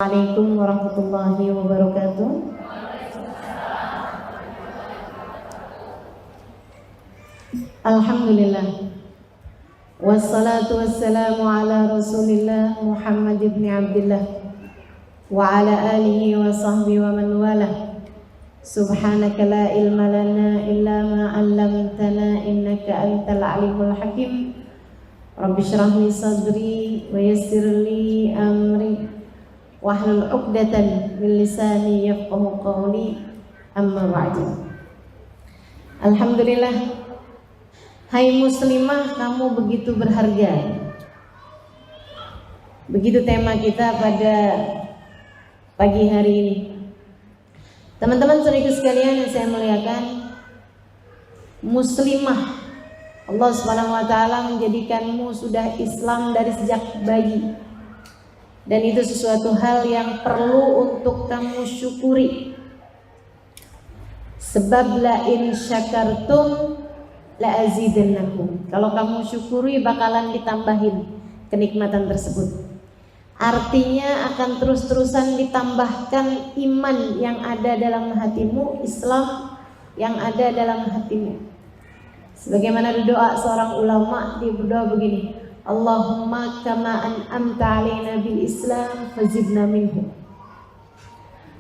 Assalamualaikum warahmatullahi wabarakatuh. Alhamdulillah. Wassalatu wassalamu ala Rasulillah Muhammad ibn Abdullah wa ala alihi wa sahbihi wa man walah. Subhanaka la ilma lana illa ma 'allamtana innaka antal alimul hakim. Rabbi shrah li sadri wa yassir li amri wahlul 'uqdatan min lisani yafqahu qawli. Amma ba'du. Alhamdulillah. Hai muslimah, kamu begitu berharga. Begitu tema kita pada pagi hari ini. Teman-teman saudaraku sekalian yang saya muliakan, muslimah, Allah Subhanahu wa taala menjadikanmu sudah Islam dari sejak bayi. Dan itu sesuatu hal yang perlu untuk kamu syukuri. Sebab la in syakartum la azidannakum. Kalau kamu syukuri bakalan ditambahin kenikmatan tersebut. Artinya akan terus-terusan ditambahkan iman yang ada dalam hatimu, Islam yang ada dalam hatimu. Sebagaimana doa seorang ulama, dia berdoa begini, Allahumma kama an'amta alaina bil Islam fazidna minhu,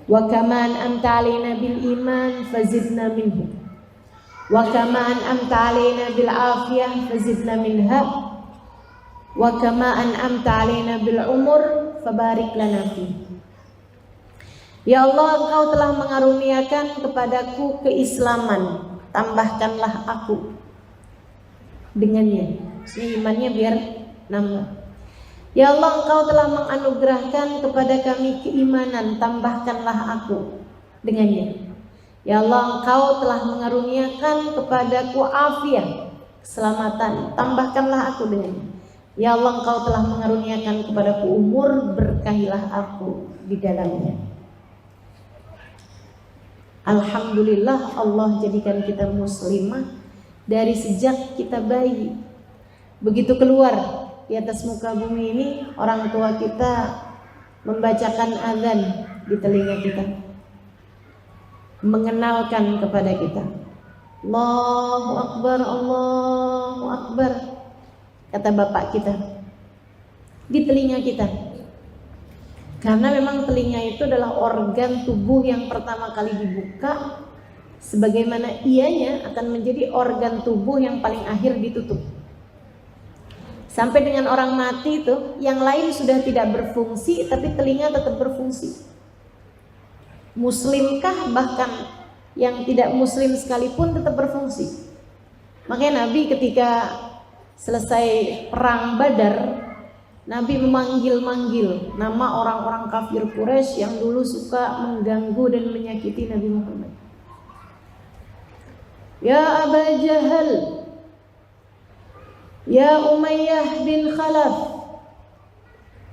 wa kama an'amta alaina bil iman fazidna minhu, wa kama an'amta alaina bil afiyah fazidna minha, wa kama an'amta alaina bil umur fabarik lana fi. Ya Allah, Engkau telah mengaruniakan kepadaku keislaman, tambahkanlah aku dengannya. Imannya biar nambah. Ya Allah, Engkau telah menganugerahkan kepada kami keimanan, tambahkanlah aku dengannya. Ya Allah, Engkau telah mengaruniakan kepadaku afiat, keselamatan, tambahkanlah aku dengannya. Ya Allah, Engkau telah mengaruniakan kepadaku umur, berkahilah aku di dalamnya. Alhamdulillah, Allah jadikan kita muslimah dari sejak kita bayi. Begitu keluar di atas muka bumi ini, orang tua kita membacakan azan di telinga kita, mengenalkan kepada kita, Allahu Akbar, Allahu Akbar, kata bapak kita di telinga kita. Karena memang telinga itu adalah organ tubuh yang pertama kali dibuka, sebagaimana ianya akan menjadi organ tubuh yang paling akhir ditutup. Sampai dengan orang mati itu, yang lain sudah tidak berfungsi, tapi telinga tetap berfungsi. Muslimkah bahkan yang tidak muslim sekalipun tetap berfungsi. Makanya Nabi ketika selesai perang Badar, Nabi memanggil-manggil nama orang-orang kafir Quraisy yang dulu suka mengganggu dan menyakiti Nabi Muhammad. Ya Aba Jahal, ya Umayyah bin Khalaf,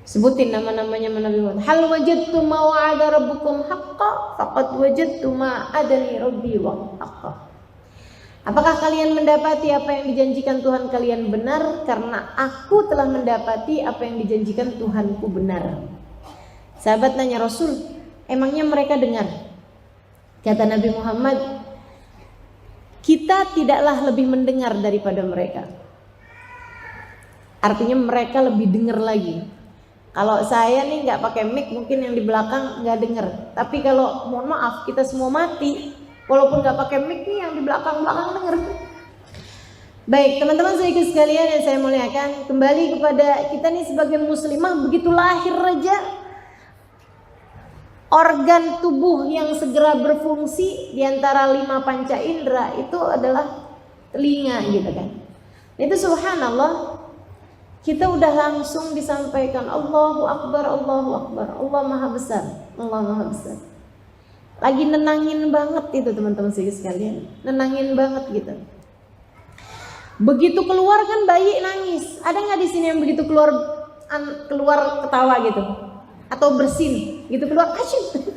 sebutin nama-namanya Nabi Muhammad. Hal wajadtum ma wa'ada rabbukum haqqan faqad wajadtum ma adani rabbi wa haqqan. Apakah kalian mendapati apa yang dijanjikan Tuhan kalian benar? Karena aku telah mendapati apa yang dijanjikan Tuhanku benar. Sahabat nanya Rasul, emangnya mereka dengar? Kata Nabi Muhammad, kita tidaklah lebih mendengar daripada mereka. Artinya mereka lebih dengar lagi. Kalau saya nih nggak pakai mic, mungkin yang di belakang nggak dengar. Tapi kalau mohon maaf kita semua mati, walaupun nggak pakai mic nih, yang di belakang dengar. Baik teman-teman saudara sekalian yang saya muliakan, kembali kepada kita nih sebagai muslimah, begitu lahir aja organ tubuh yang segera berfungsi di antara 5 panca indera itu adalah telinga gitu kan. Itu subhanallah, kita udah langsung disampaikan Allahu Akbar, Allahu Akbar, Allah Maha Besar, Allah Maha Besar. Lagi nenangin banget itu teman-teman sekalian, nenangin banget gitu. Begitu keluar kan bayi nangis. Ada nggak di sini yang begitu keluar ketawa gitu? Atau bersin gitu keluar asyik?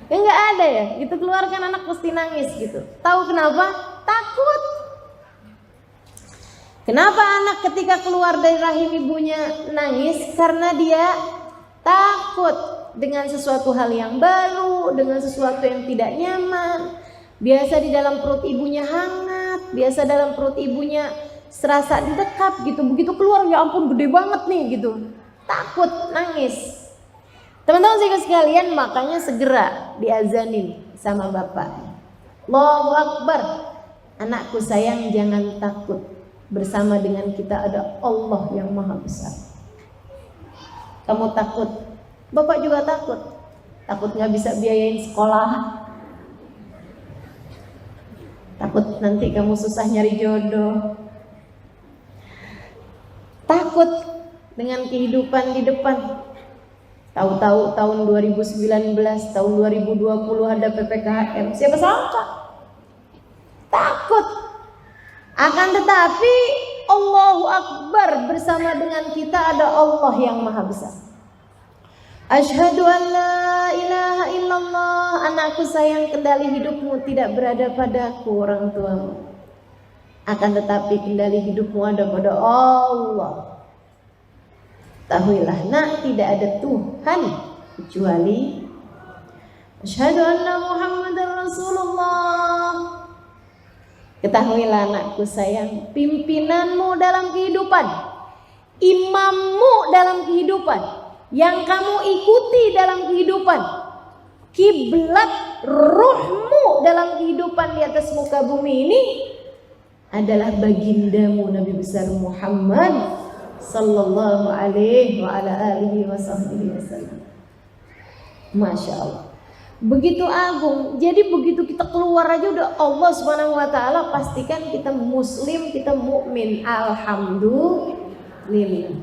Ya nggak ada ya. Gitu keluar kan anak pasti nangis gitu. Tahu kenapa? Takut. Kenapa anak ketika keluar dari rahim ibunya nangis? Karena dia takut dengan sesuatu hal yang baru, dengan sesuatu yang tidak nyaman. Biasa di dalam perut ibunya hangat, biasa dalam perut ibunya serasa didekap gitu. Begitu keluar, ya ampun gede banget nih gitu. Takut, nangis. Teman-teman sekalian, makanya segera diazanin sama bapak. Allahu Akbar. Anakku sayang, jangan takut. Bersama dengan kita ada Allah yang maha besar. Kamu takut, bapak juga takut. Takut gak bisa biayain sekolah. Takut nanti kamu susah nyari jodoh. Takut dengan kehidupan di depan. Tahu-tahu tahun 2019, tahun 2020 ada PPKM. Siapa sangka? Takut. Akan tetapi Allahu Akbar, bersama dengan kita ada Allah yang maha besar. Asyhadu an la ilaha illallah. Anakku sayang, kendali hidupmu tidak berada padaku orang tuamu. Akan tetapi kendali hidupmu ada pada Allah. Tahuilah nak, tidak ada Tuhan kecuali asyhadu anna Muhammadar Rasulullah. Ketahuilah anakku sayang, pimpinanmu dalam kehidupan, imammu dalam kehidupan, yang kamu ikuti dalam kehidupan, kiblat ruhmu dalam kehidupan di atas muka bumi ini adalah bagindamu Nabi besar Muhammad sallallahu alaihi wa ala alihi wasallam. Masya Allah, begitu agung. Jadi begitu kita keluar aja udah Allah subhanahu wa ta'ala pastikan kita muslim, kita mukmin. Alhamdulillah.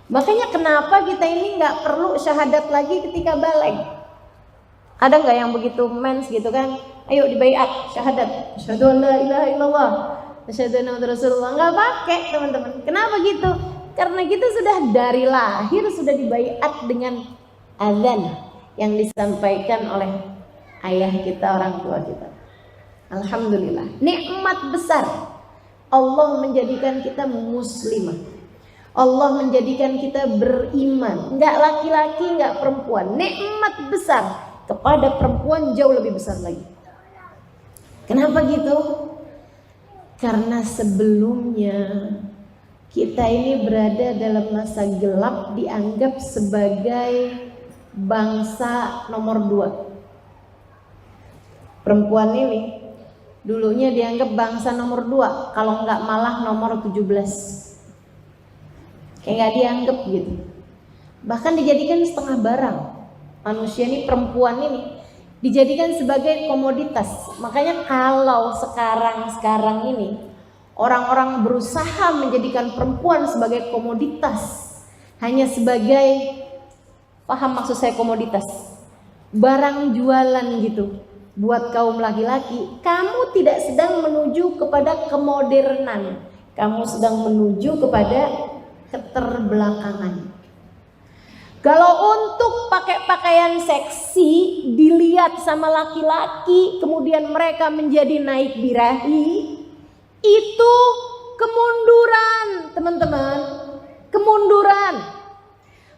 Makanya kenapa kita ini nggak perlu syahadat lagi ketika balik? Ada nggak yang begitu mens gitu kan? Ayo dibaiat syahadat, asyhadu an la ilaha illallah, asyhadu anna Muhammadar Rasulullah. Nggak pakai teman-teman. Kenapa gitu? Karena kita sudah dari lahir sudah dibaiat dengan azan yang disampaikan oleh ayah kita, orang tua kita. Alhamdulillah, nikmat besar. Allah menjadikan kita muslimah. Allah menjadikan kita beriman, enggak laki-laki, enggak perempuan. Nikmat besar. Kepada perempuan jauh lebih besar lagi. Kenapa gitu? Karena sebelumnya kita ini berada dalam masa gelap, dianggap sebagai bangsa nomor 2. Perempuan ini dulunya dianggap bangsa nomor 2, kalau enggak malah nomor 17. Kayak gak dianggap gitu. Bahkan dijadikan setengah barang. Manusia ini, perempuan ini dijadikan sebagai komoditas. Makanya kalau sekarang ini orang-orang berusaha menjadikan perempuan sebagai komoditas, hanya sebagai, paham maksud saya komoditas, barang jualan gitu buat kaum laki-laki. Kamu tidak sedang menuju kepada kemodernan, kamu sedang menuju kepada keterbelakangan. Kalau untuk pakai pakaian seksi dilihat sama laki-laki, kemudian mereka menjadi naik birahi, itu kemunduran, teman-teman. Kemunduran.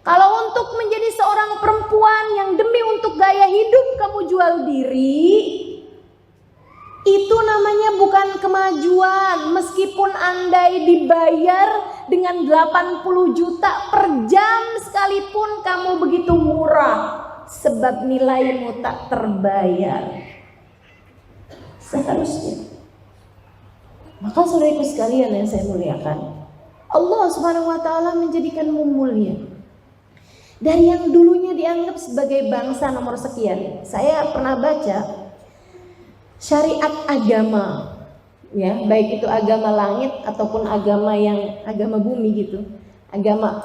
Kalau untuk menjadi seorang perempuan yang demi untuk gaya hidup kamu jual diri, itu namanya bukan kemajuan. Meskipun andai dibayar dengan 80 juta per jam sekalipun kamu begitu murah, sebab nilaimu tak terbayar seharusnya. Maka saudaraku sekalian yang saya muliakan, Allah subhanahu wa ta'ala menjadikanmu mulia. Dari yang dulunya dianggap sebagai bangsa nomor sekian. Saya pernah baca syariat agama, ya, baik itu agama langit ataupun agama bumi gitu, agama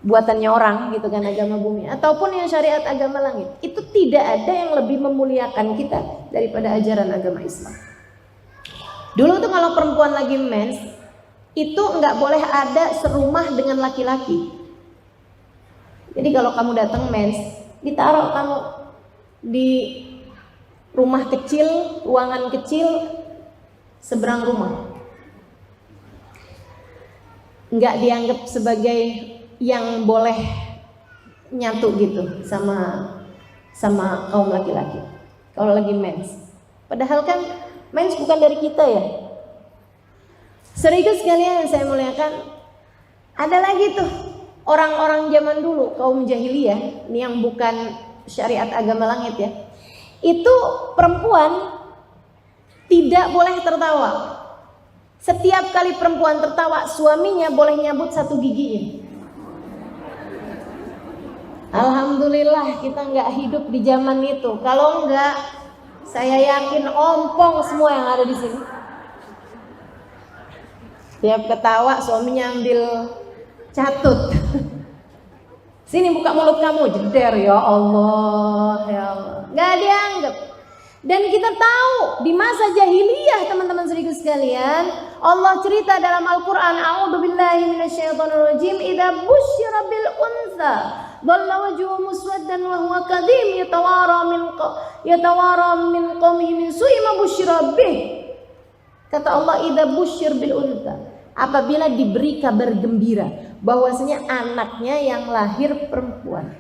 buatannya orang gitu kan, agama bumi ataupun yang syariat agama langit, itu tidak ada yang lebih memuliakan kita daripada ajaran agama Islam. Dulu tuh kalau perempuan lagi mens itu nggak boleh ada serumah dengan laki-laki. Jadi kalau kamu datang mens, ditaruh kamu di rumah kecil, ruangan kecil seberang rumah. Enggak dianggap sebagai yang boleh nyatu gitu sama kaum laki-laki kalau lagi mens. Padahal kan mens bukan dari kita ya. Saudara sekalian yang saya muliakan, ada lagi tuh orang-orang zaman dulu, kaum jahiliyah, ini yang bukan syariat agama langit ya. Itu perempuan tidak boleh tertawa. Setiap kali perempuan tertawa, suaminya boleh nyabut satu giginya. Alhamdulillah kita nggak hidup di zaman itu. Kalau nggak, saya yakin ompong semua yang ada di sini. Tiap ketawa suaminya ambil catut. Sini buka mulut kamu, jeder, ya Allah, ya Allah. Nggak dianggap. Dan kita tahu di masa jahiliyah teman-teman saudara sekalian, Allah cerita dalam Al-Qur'an, a'udzubillahi minasyaitonirrajim, idza busyira bil unsa dhalla wajhuhu muswaddan wa huwa kadhim yatawara min qaumihi min su'i ma busyira bih. Kata Allah, idza busyir bil unsa, apabila diberi kabar gembira bahwasanya anaknya yang lahir perempuan.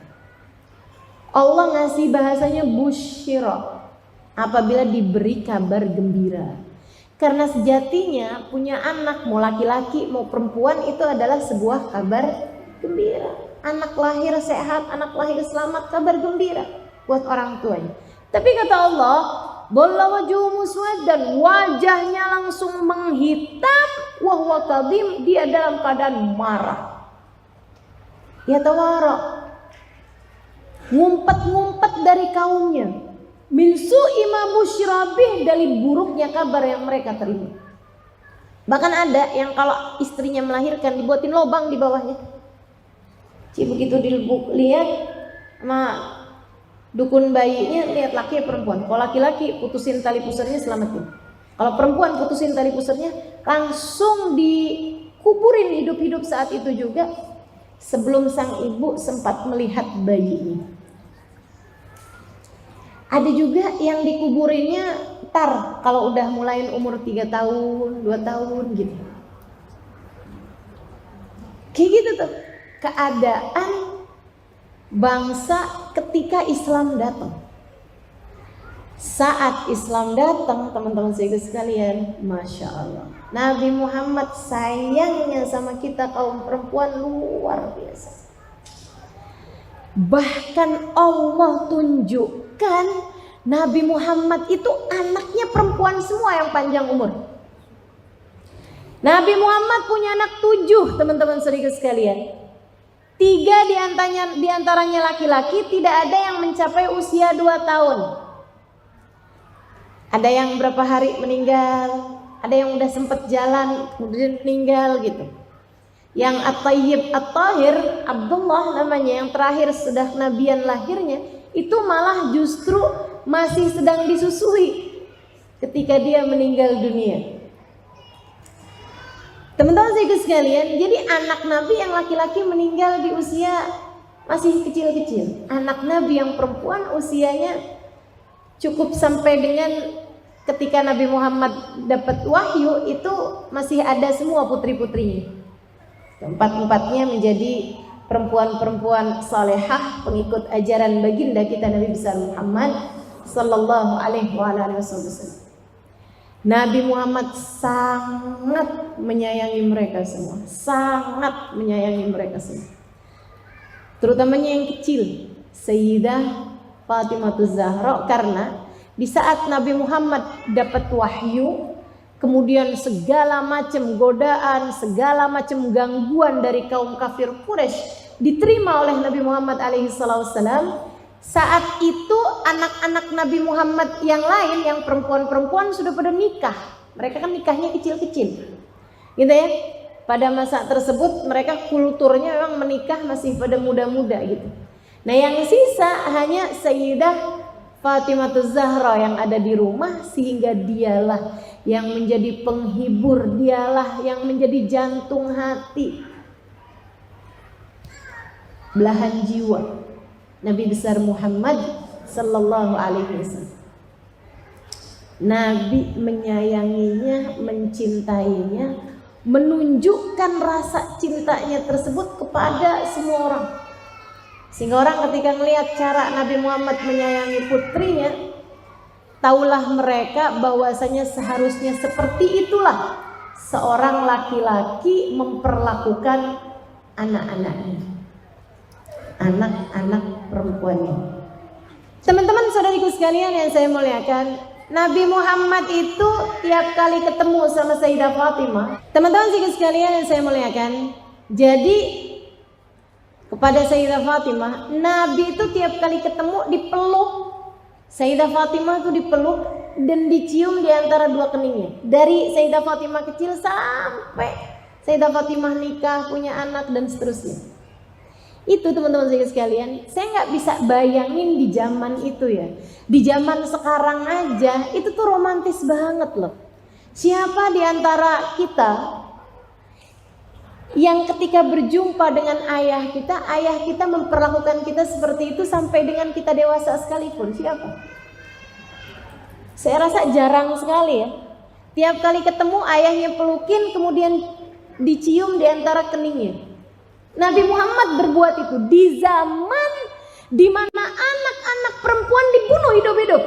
Allah ngasih bahasanya busyira, apabila diberi kabar gembira. Karena sejatinya punya anak mau laki-laki mau perempuan itu adalah sebuah kabar gembira. Anak lahir sehat, anak lahir selamat, kabar gembira buat orang tuanya. Tapi kata Allah, dhalla wajhuhu muswaddan, wajahnya langsung menghitam, wa huwa kadhim, dia dalam keadaan marah. Ya tawara, ngumpet-ngumpet dari kaumnya. Min su'i ma busyira bih, dari buruknya kabar yang mereka terima. Bahkan ada yang kalau istrinya melahirkan dibuatin lubang di bawahnya. Begitu dilihat sama dukun bayinya, lihat laki perempuan. Kalau laki-laki putusin tali pusarnya, selamatin. Kalau perempuan putusin tali pusarnya, langsung dikuburin hidup-hidup saat itu juga, sebelum sang ibu sempat melihat bayinya. Ada juga yang dikuburinnya tar kalau udah mulai umur 3 tahun, 2 tahun gitu. Kayak gitu tuh keadaan bangsa ketika Islam datang. Saat Islam datang, teman-teman sekalian, Masya Allah, Nabi Muhammad sayangnya sama kita kaum perempuan luar biasa. Bahkan Allah tunjukkan Nabi Muhammad itu anaknya perempuan semua yang panjang umur. Nabi Muhammad punya anak 7, teman-teman saudara sekalian. 3 diantaranya laki-laki, tidak ada yang mencapai usia 2 tahun. Ada yang berapa hari meninggal, ada yang udah sempet jalan kemudian meninggal gitu. Yang At-Tayyib At-Tahir, Abdullah namanya, yang terakhir sudah nabian lahirnya, itu malah justru masih sedang disusui ketika dia meninggal dunia. Teman-teman sekalian, jadi anak Nabi yang laki-laki meninggal di usia masih kecil-kecil. Anak Nabi yang perempuan usianya cukup sampai dengan ketika Nabi Muhammad dapat wahyu itu masih ada semua putri-putrinya. Keempat-empatnya menjadi perempuan-perempuan salehah, pengikut ajaran baginda kita Nabi besar Muhammad sallallahu alaihi wasallam. Nabi Muhammad sangat menyayangi mereka semua, sangat menyayangi mereka semua. Terutamanya yang kecil, Sayyidah Fatimah Zahra, karena di saat Nabi Muhammad dapat wahyu, kemudian segala macam godaan, segala macam gangguan dari kaum kafir Quraisy diterima oleh Nabi Muhammad alaihissalam. Saat itu anak-anak Nabi Muhammad yang lain, yang perempuan-perempuan sudah pada nikah. Mereka kan nikahnya kecil-kecil, gitu ya. Pada masa tersebut mereka kulturnya memang menikah masih pada muda-muda gitu. Nah yang sisa hanya Sayyidah Fatimah Zahra yang ada di rumah, sehingga dialah yang menjadi penghibur, dialah yang menjadi jantung hati, belahan jiwa Nabi besar Muhammad sallallahu alaihi wasallam. Nabi menyayanginya, mencintainya, menunjukkan rasa cintanya tersebut kepada semua orang. Sehingga orang ketika melihat cara Nabi Muhammad menyayangi putrinya, taulah mereka bahwasanya seharusnya seperti itulah seorang laki-laki memperlakukan anak-anaknya, anak-anak perempuannya. Teman-teman saudariku sekalian yang saya muliakan, Nabi Muhammad itu tiap kali ketemu sama Sayyidah Fatimah, teman-teman saudariku sekalian yang saya muliakan, jadi kepada Sayyidah Fatimah, Nabi itu tiap kali ketemu dipeluk. Sayyidah Fatimah itu dipeluk dan dicium di antara dua keningnya. Dari Sayyidah Fatimah kecil sampai Sayyidah Fatimah nikah, punya anak dan seterusnya. Itu teman-teman sekalian, saya nggak bisa bayangin di zaman itu ya. Di zaman sekarang aja itu tuh romantis banget loh. Siapa di antara kita yang ketika berjumpa dengan ayah kita memperlakukan kita seperti itu sampai dengan kita dewasa sekalipun? Siapa? Saya rasa jarang sekali ya. Tiap kali ketemu ayahnya pelukin, kemudian dicium di antara keningnya. Nabi Muhammad berbuat itu di zaman di mana anak-anak perempuan dibunuh hidup-hidup.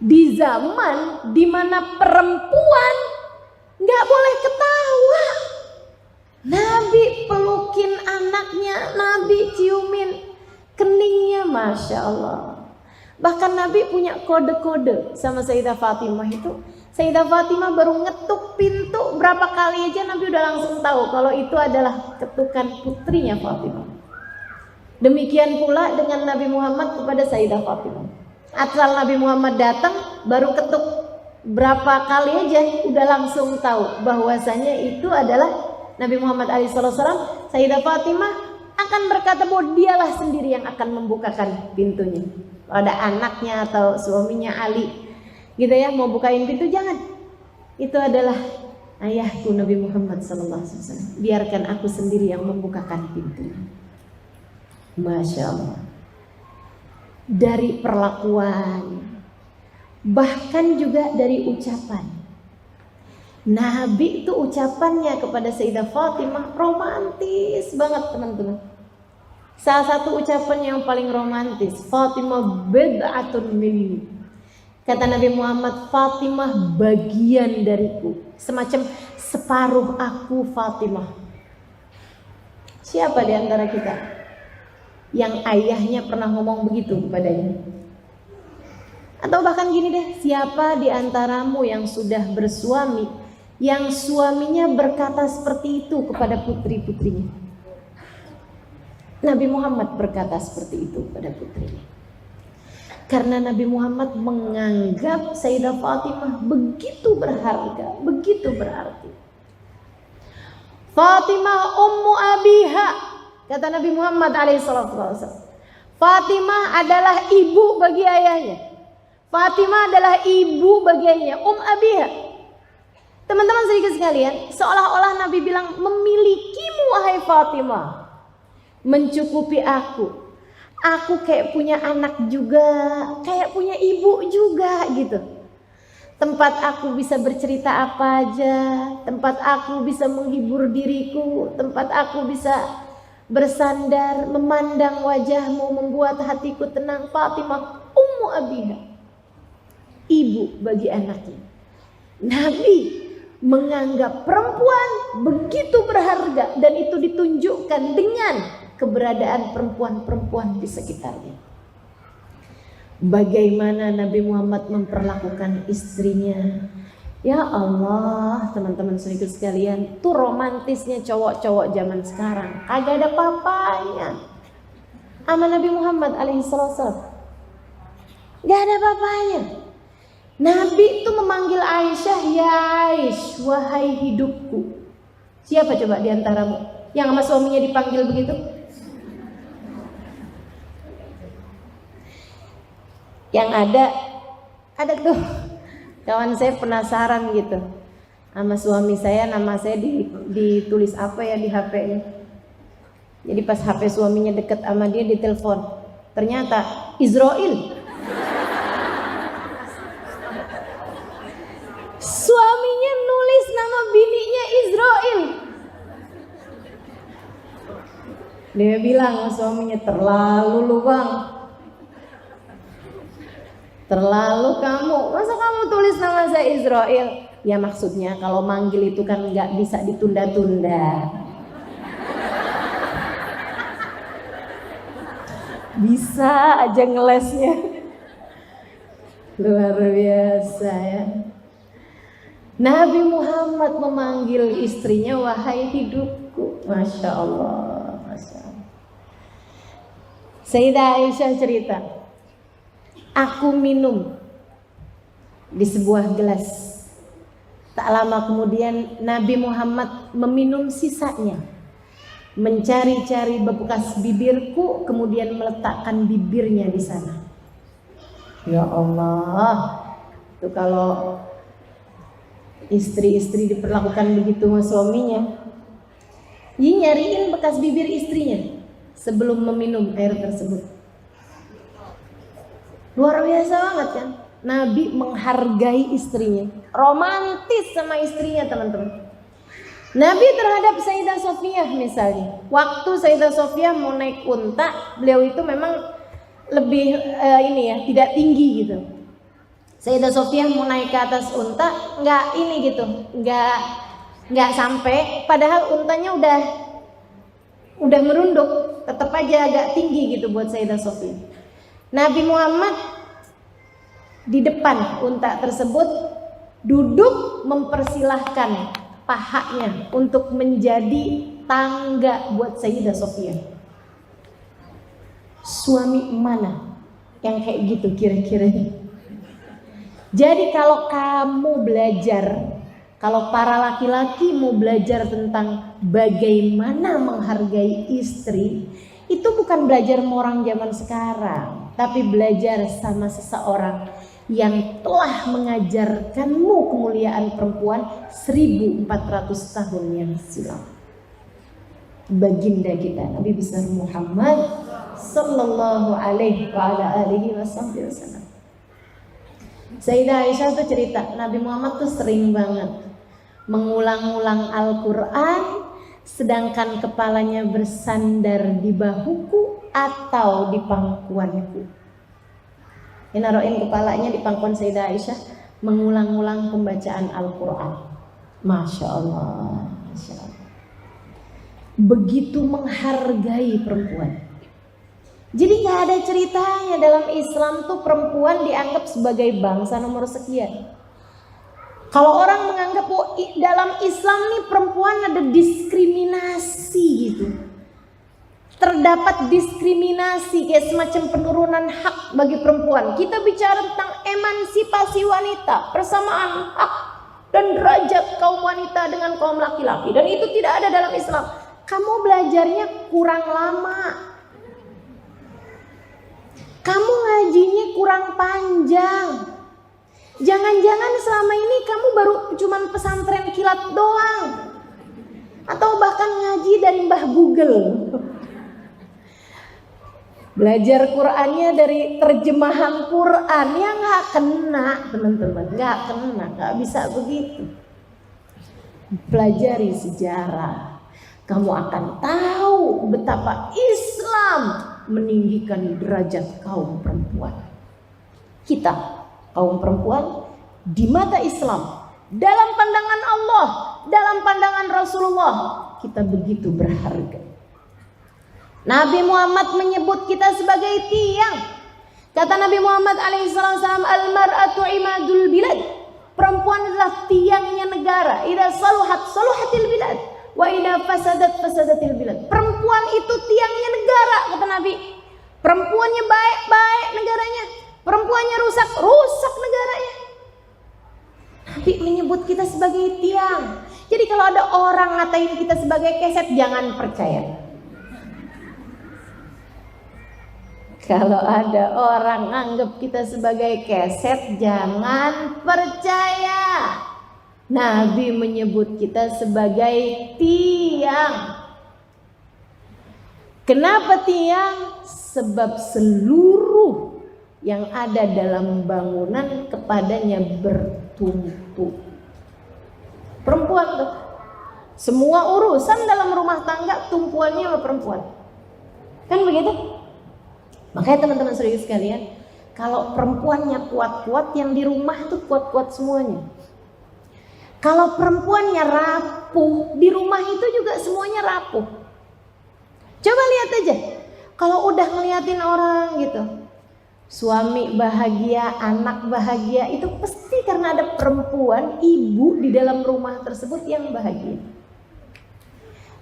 Di zaman di mana perempuan nggak boleh ketawa. Nabi pelukin anaknya, Nabi ciumin keningnya, Masya Allah. Bahkan Nabi punya kode-kode sama Sayyidah Fatimah itu. Sayyidah Fatimah baru ngetuk pintu berapa kali aja Nabi udah langsung tahu kalau itu adalah ketukan putrinya Fatimah. Demikian pula dengan Nabi Muhammad kepada Sayyidah Fatimah. Asal Nabi Muhammad datang baru ketuk berapa kali aja udah langsung tahu bahwasanya itu adalah Nabi Muhammad SAW. Sayyidah Fatimah akan berkata bahwa dialah sendiri yang akan membukakan pintunya. Ada anaknya atau suaminya Ali gitu ya, mau bukain pintu, jangan. Itu adalah ayahku Nabi Muhammad SAW. Biarkan aku sendiri yang membukakan pintunya. Masya Allah. Dari perlakuan, bahkan juga dari ucapan. Nabi itu ucapannya kepada Sayyidah Fatimah romantis banget teman-teman. Salah satu ucapan yang paling romantis, Fatimah bid'atun minni. Kata Nabi Muhammad, Fatimah bagian dariku, semacam separuh aku Fatimah. Siapa di antara kita yang ayahnya pernah ngomong begitu kepadanya? Atau bahkan gini deh, siapa di antaramu yang sudah bersuami yang suaminya berkata seperti itu kepada putri-putrinya? Nabi Muhammad berkata seperti itu kepada putrinya. Karena Nabi Muhammad menganggap Sayyidah Fatimah begitu berharga, begitu berarti. Fatimah ummu abiha, kata Nabi Muhammad SAW. Fatimah adalah ibu bagi ayahnya. Fatimah adalah ibu bagi ayahnya, abiha. Teman-teman sedikit sekalian, seolah-olah Nabi bilang, memilikimu wahai Fatimah mencukupi aku. Aku kayak punya anak juga, kayak punya ibu juga gitu. Tempat aku bisa bercerita apa aja, tempat aku bisa menghibur diriku, tempat aku bisa bersandar, memandang wajahmu, membuat hatiku tenang. Fatimah ummu abiha, ibu bagi anaknya. Nabi menganggap perempuan begitu berharga, dan itu ditunjukkan dengan keberadaan perempuan-perempuan di sekitarnya. Bagaimana Nabi Muhammad memperlakukan istrinya. Ya Allah, teman-teman sedikit sekalian, tuh romantisnya cowok-cowok zaman sekarang. Kagak ada papanya sama Nabi Muhammad alaihissalam. Gak ada papanya. Nabi itu memanggil Aisyah, ya Aish, wahai hidupku. Siapa coba di antaramu yang sama suaminya dipanggil begitu? Yang ada tuh kawan saya penasaran gitu sama suami saya, nama saya ditulis apa ya di HP-nya. Jadi pas HP suaminya deket sama dia ditelepon, ternyata Israel. Suaminya nulis nama bininya Israel. Dia bilang sama suaminya, terlalu lu bang, terlalu kamu, masa kamu tulis nama saya Israel? Ya maksudnya kalau manggil itu kan nggak bisa ditunda-tunda. Bisa aja ngelesnya. Luar biasa ya. Nabi Muhammad memanggil istrinya wahai hidupku. Masya Allah, Masya Allah. Sayyidah Aisyah cerita, aku minum di sebuah gelas. Tak lama kemudian Nabi Muhammad meminum sisanya, mencari-cari bekas bibirku, kemudian meletakkan bibirnya di sana. Ya Allah, itu kalau istri-istri diperlakukan begitu sama suaminya, dia nyariin bekas bibir istrinya sebelum meminum air tersebut. Luar biasa banget kan? Nabi menghargai istrinya, romantis sama istrinya teman-teman. Nabi terhadap Sayyidah Sofiyah misalnya, waktu Sayyidah Sofiyah mau naik unta, beliau itu memang lebih tidak tinggi gitu. Sayyidah Sofiyah mau naik ke atas unta, nggak sampai, padahal untanya udah merunduk, tetap aja agak tinggi gitu buat Sayyidah Sofiyah. Nabi Muhammad di depan unta tersebut duduk mempersilahkan pahanya untuk menjadi tangga buat Sayyidah Sofiyah. Suami mana yang kayak gitu kira-kira? Jadi kalau kamu belajar, kalau para laki-laki mau belajar tentang bagaimana menghargai istri, itu bukan belajar sama orang zaman sekarang, tapi belajar sama seseorang yang telah mengajarkanmu kemuliaan perempuan 1400 tahun yang silam. Baginda kita Nabi besar Muhammad sallallahu alaihi wasallam. Sayyidah Aisyah tuh cerita, Nabi Muhammad tuh sering banget mengulang-ulang Al-Quran sedangkan kepalanya bersandar di bahuku atau di pangkuanku. Ini naruhin kepalanya di pangkuan Sayyidah Aisyah, mengulang-ulang pembacaan Al-Quran. Masya Allah, Masya Allah. Begitu menghargai perempuan. Jadi gak ada ceritanya dalam Islam tuh perempuan dianggap sebagai bangsa nomor sekian. Kalau orang menganggap dalam Islam nih perempuan ada diskriminasi gitu, terdapat diskriminasi kayak semacam penurunan hak bagi perempuan. Kita bicara tentang emansipasi wanita, persamaan hak dan derajat kaum wanita dengan kaum laki-laki, dan itu tidak ada dalam Islam. Kamu belajarnya kurang lama, kamu ngajinya kurang panjang. Jangan-jangan selama ini kamu baru cuman pesantren kilat doang, atau bahkan ngaji dari Mbah Google. Belajar Qur'annya dari terjemahan Qur'an, ya nggak kena teman-teman, nggak kena, nggak bisa begitu. Pelajari sejarah, kamu akan tahu betapa Islam meninggikan derajat kaum perempuan. Kita kaum perempuan di mata Islam, dalam pandangan Allah, dalam pandangan Rasulullah, kita begitu berharga. Nabi Muhammad menyebut kita sebagai tiang. Kata Nabi Muhammad alaihissalam, al-mar'atu imadul bilad. Perempuan adalah tiangnya negara. Idza saluhat saluhatil bilad, wa idza fasadat fasadatil bilad. Perempuan itu tiangnya negara, kata Nabi. Perempuannya baik, baik negaranya. Perempuannya rusak, rusak negaranya. Nabi menyebut kita sebagai tiang. Jadi kalau ada orang ngatain kita sebagai keset, jangan percaya. Kalau ada orang anggap kita sebagai keset, jangan percaya. Nabi menyebut kita sebagai tiang. Kenapa tiang? Sebab seluruh yang ada dalam bangunan kepadanya bertumpu. Perempuan tuh, semua urusan dalam rumah tangga tumpuannya sama perempuan. Kan begitu? Makanya teman-teman saudara sekalian, kalau perempuannya kuat-kuat, yang di rumah tuh kuat-kuat semuanya. Kalau perempuannya rapuh, di rumah itu juga semuanya rapuh. Coba lihat aja, kalau udah ngeliatin orang gitu, suami bahagia, anak bahagia, itu pasti karena ada perempuan, ibu di dalam rumah tersebut yang bahagia.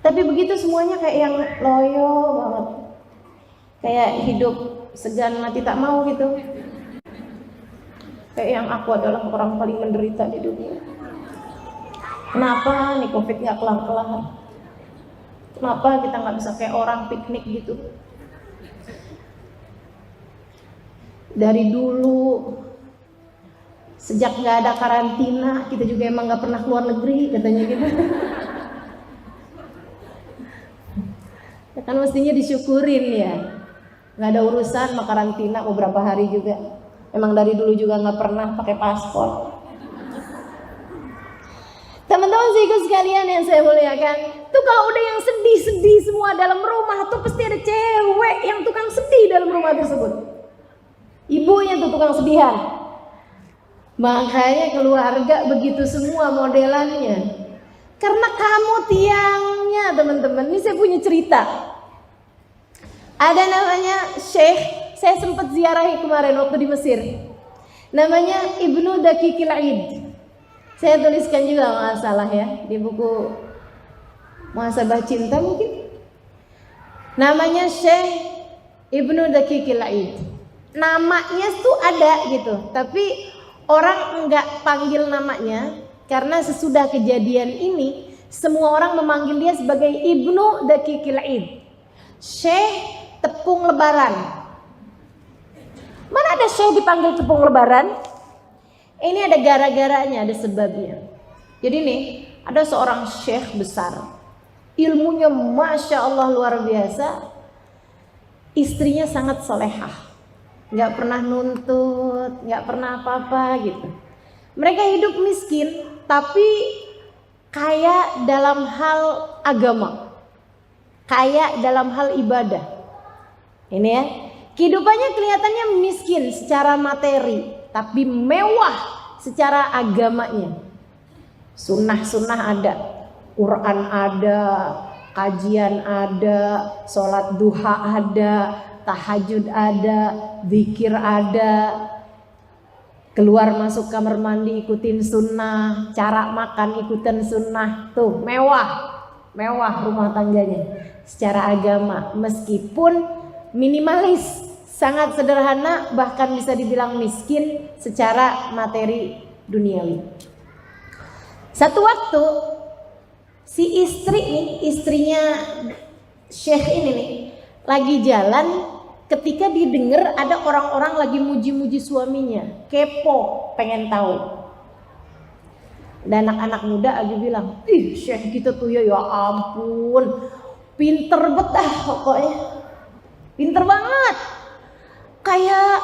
Tapi begitu semuanya kayak yang loyo banget, kayak hidup segan mati tak mau gitu. Kayak yang aku adalah orang paling menderita di dunia. Kenapa nih COVID gak kelar-kelar? Kenapa kita gak bisa kayak orang piknik gitu? Dari dulu, sejak gak ada karantina, kita juga emang gak pernah keluar negeri, katanya gitu. Ya kan mestinya disyukurin ya. Gak ada urusan sama karantina beberapa hari juga. Emang dari dulu juga gak pernah pakai paspor. Teman-teman saudara sekalian yang saya muliakan, tuh kalau udah yang sedih-sedih semua dalam rumah tuh pasti ada cewek yang tukang sedih dalam rumah tersebut. Ibunya tuh tukang sedihan. Makanya keluarga begitu semua modelannya. Karena kamu tiangnya, teman-teman. Ini saya punya cerita. Ada namanya Syekh, saya sempat ziarahi kemarin waktu di Mesir. Namanya Ibnu Daqiqil Aid. Saya tuliskan juga nggak salah ya di buku Muhasabah Cinta mungkin. Namanya Syekh Ibnu Daqiqil Aid. Namanya tuh ada gitu, tapi orang enggak panggil namanya karena sesudah kejadian ini semua orang memanggil dia sebagai Ibnu Daqiqil Aid. Syekh Tepung Lebaran. Mana ada Syekh dipanggil Tepung Lebaran? Ini ada gara-garanya, ada sebabnya. Jadi nih, ada seorang syekh besar. Ilmunya Masya Allah luar biasa. Istrinya sangat solehah. Gak pernah nuntut, gak pernah apa-apa gitu. Mereka hidup miskin, tapi kaya dalam hal agama. Kaya dalam hal ibadah. Ini ya, kehidupannya kelihatannya miskin secara materi, tapi mewah secara agamanya. Sunnah-sunnah ada, Quran ada, kajian ada, sholat duha ada, tahajud ada, zikir ada, keluar masuk kamar mandi ikutin sunnah, cara makan ikutin sunnah. Tuh mewah rumah tangganya secara agama, meskipun minimalis, sangat sederhana, bahkan bisa dibilang miskin secara materi duniawi. Satu waktu si istrinya Syekh ini nih lagi jalan, ketika didengar ada orang-orang lagi muji-muji suaminya, kepo, pengen tahu. Dan anak-anak muda aja bilang, ih Syekh kita tuh ya ampun, pinter betah pokoknya, pinter banget. Kayak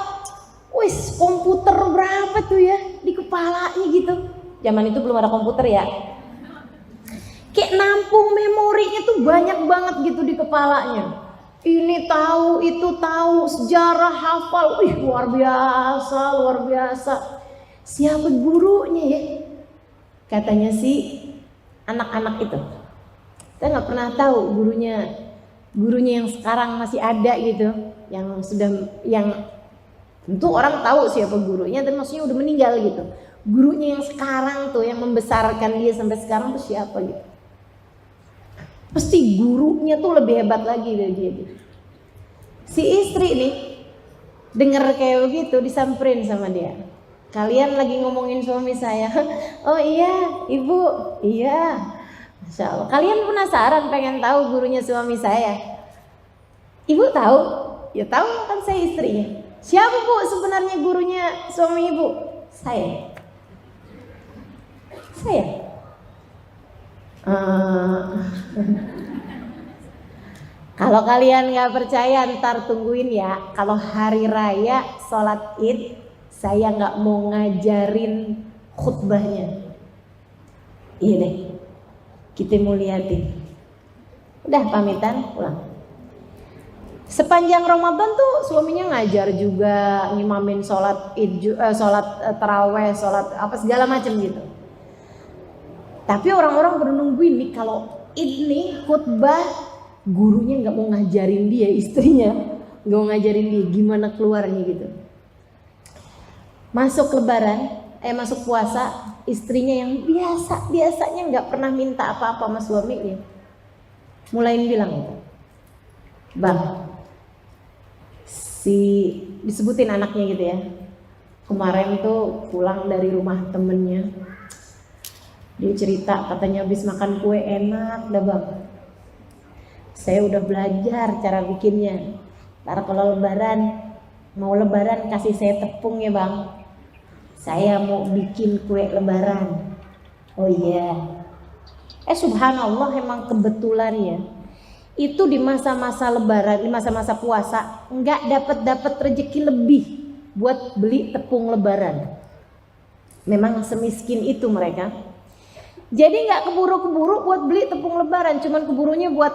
wis komputer berapa tuh ya di kepalanya gitu. Zaman itu belum ada komputer ya. Kayak nampung memorinya tuh banyak banget gitu di kepalanya. Ini tahu, itu tahu, sejarah hafal. Wih luar biasa. Siapa gurunya ya? Katanya si anak-anak itu. Saya nggak pernah tahu gurunya yang sekarang masih ada gitu, yang tentu orang tahu siapa gurunya, tapi maksudnya udah meninggal gitu. Gurunya yang sekarang tuh yang membesarkan dia sampai sekarang tuh siapa gitu. Pasti gurunya tuh lebih hebat lagi dari dia gitu. Si istri nih denger kayak begitu, disamperin sama dia. Kalian lagi ngomongin suami saya. Oh iya ibu, iya. Masya Allah. Kalian penasaran pengen tahu gurunya suami saya? Ibu tahu? Ya tahu kan saya istrinya. Siapa bu sebenarnya gurunya suami ibu? Saya. Kalau kalian nggak percaya, ntar tungguin ya. Kalau hari raya sholat id, saya nggak mau ngajarin khutbahnya. Iya deh, kita mau liatin. Udah pamitan pulang. Sepanjang Ramadan tuh suaminya ngajar juga, ngimamin sholat id, sholat taraweh, sholat apa segala macam gitu. Tapi orang-orang pada nungguin nih kalau ini khutbah, gurunya nggak mau ngajarin dia, istrinya nggak mau ngajarin dia gimana keluarnya gitu. Masuk Lebaran, masuk puasa, istrinya yang biasanya nggak pernah minta apa-apa sama suaminya, mulain bilang gitu, bang, disebutin anaknya gitu ya, kemarin tuh pulang dari rumah temennya, dia cerita katanya habis makan kue enak dah bang, saya udah belajar cara bikinnya, ntar kalau mau lebaran kasih saya tepung ya bang, saya mau bikin kue lebaran. Oh iya, subhanallah, emang kebetulan ya, itu di masa-masa lebaran, di masa-masa puasa nggak dapat rezeki lebih buat beli tepung lebaran. Memang semiskin itu mereka, jadi nggak keburu-keburu buat beli tepung lebaran, cuman keburunya buat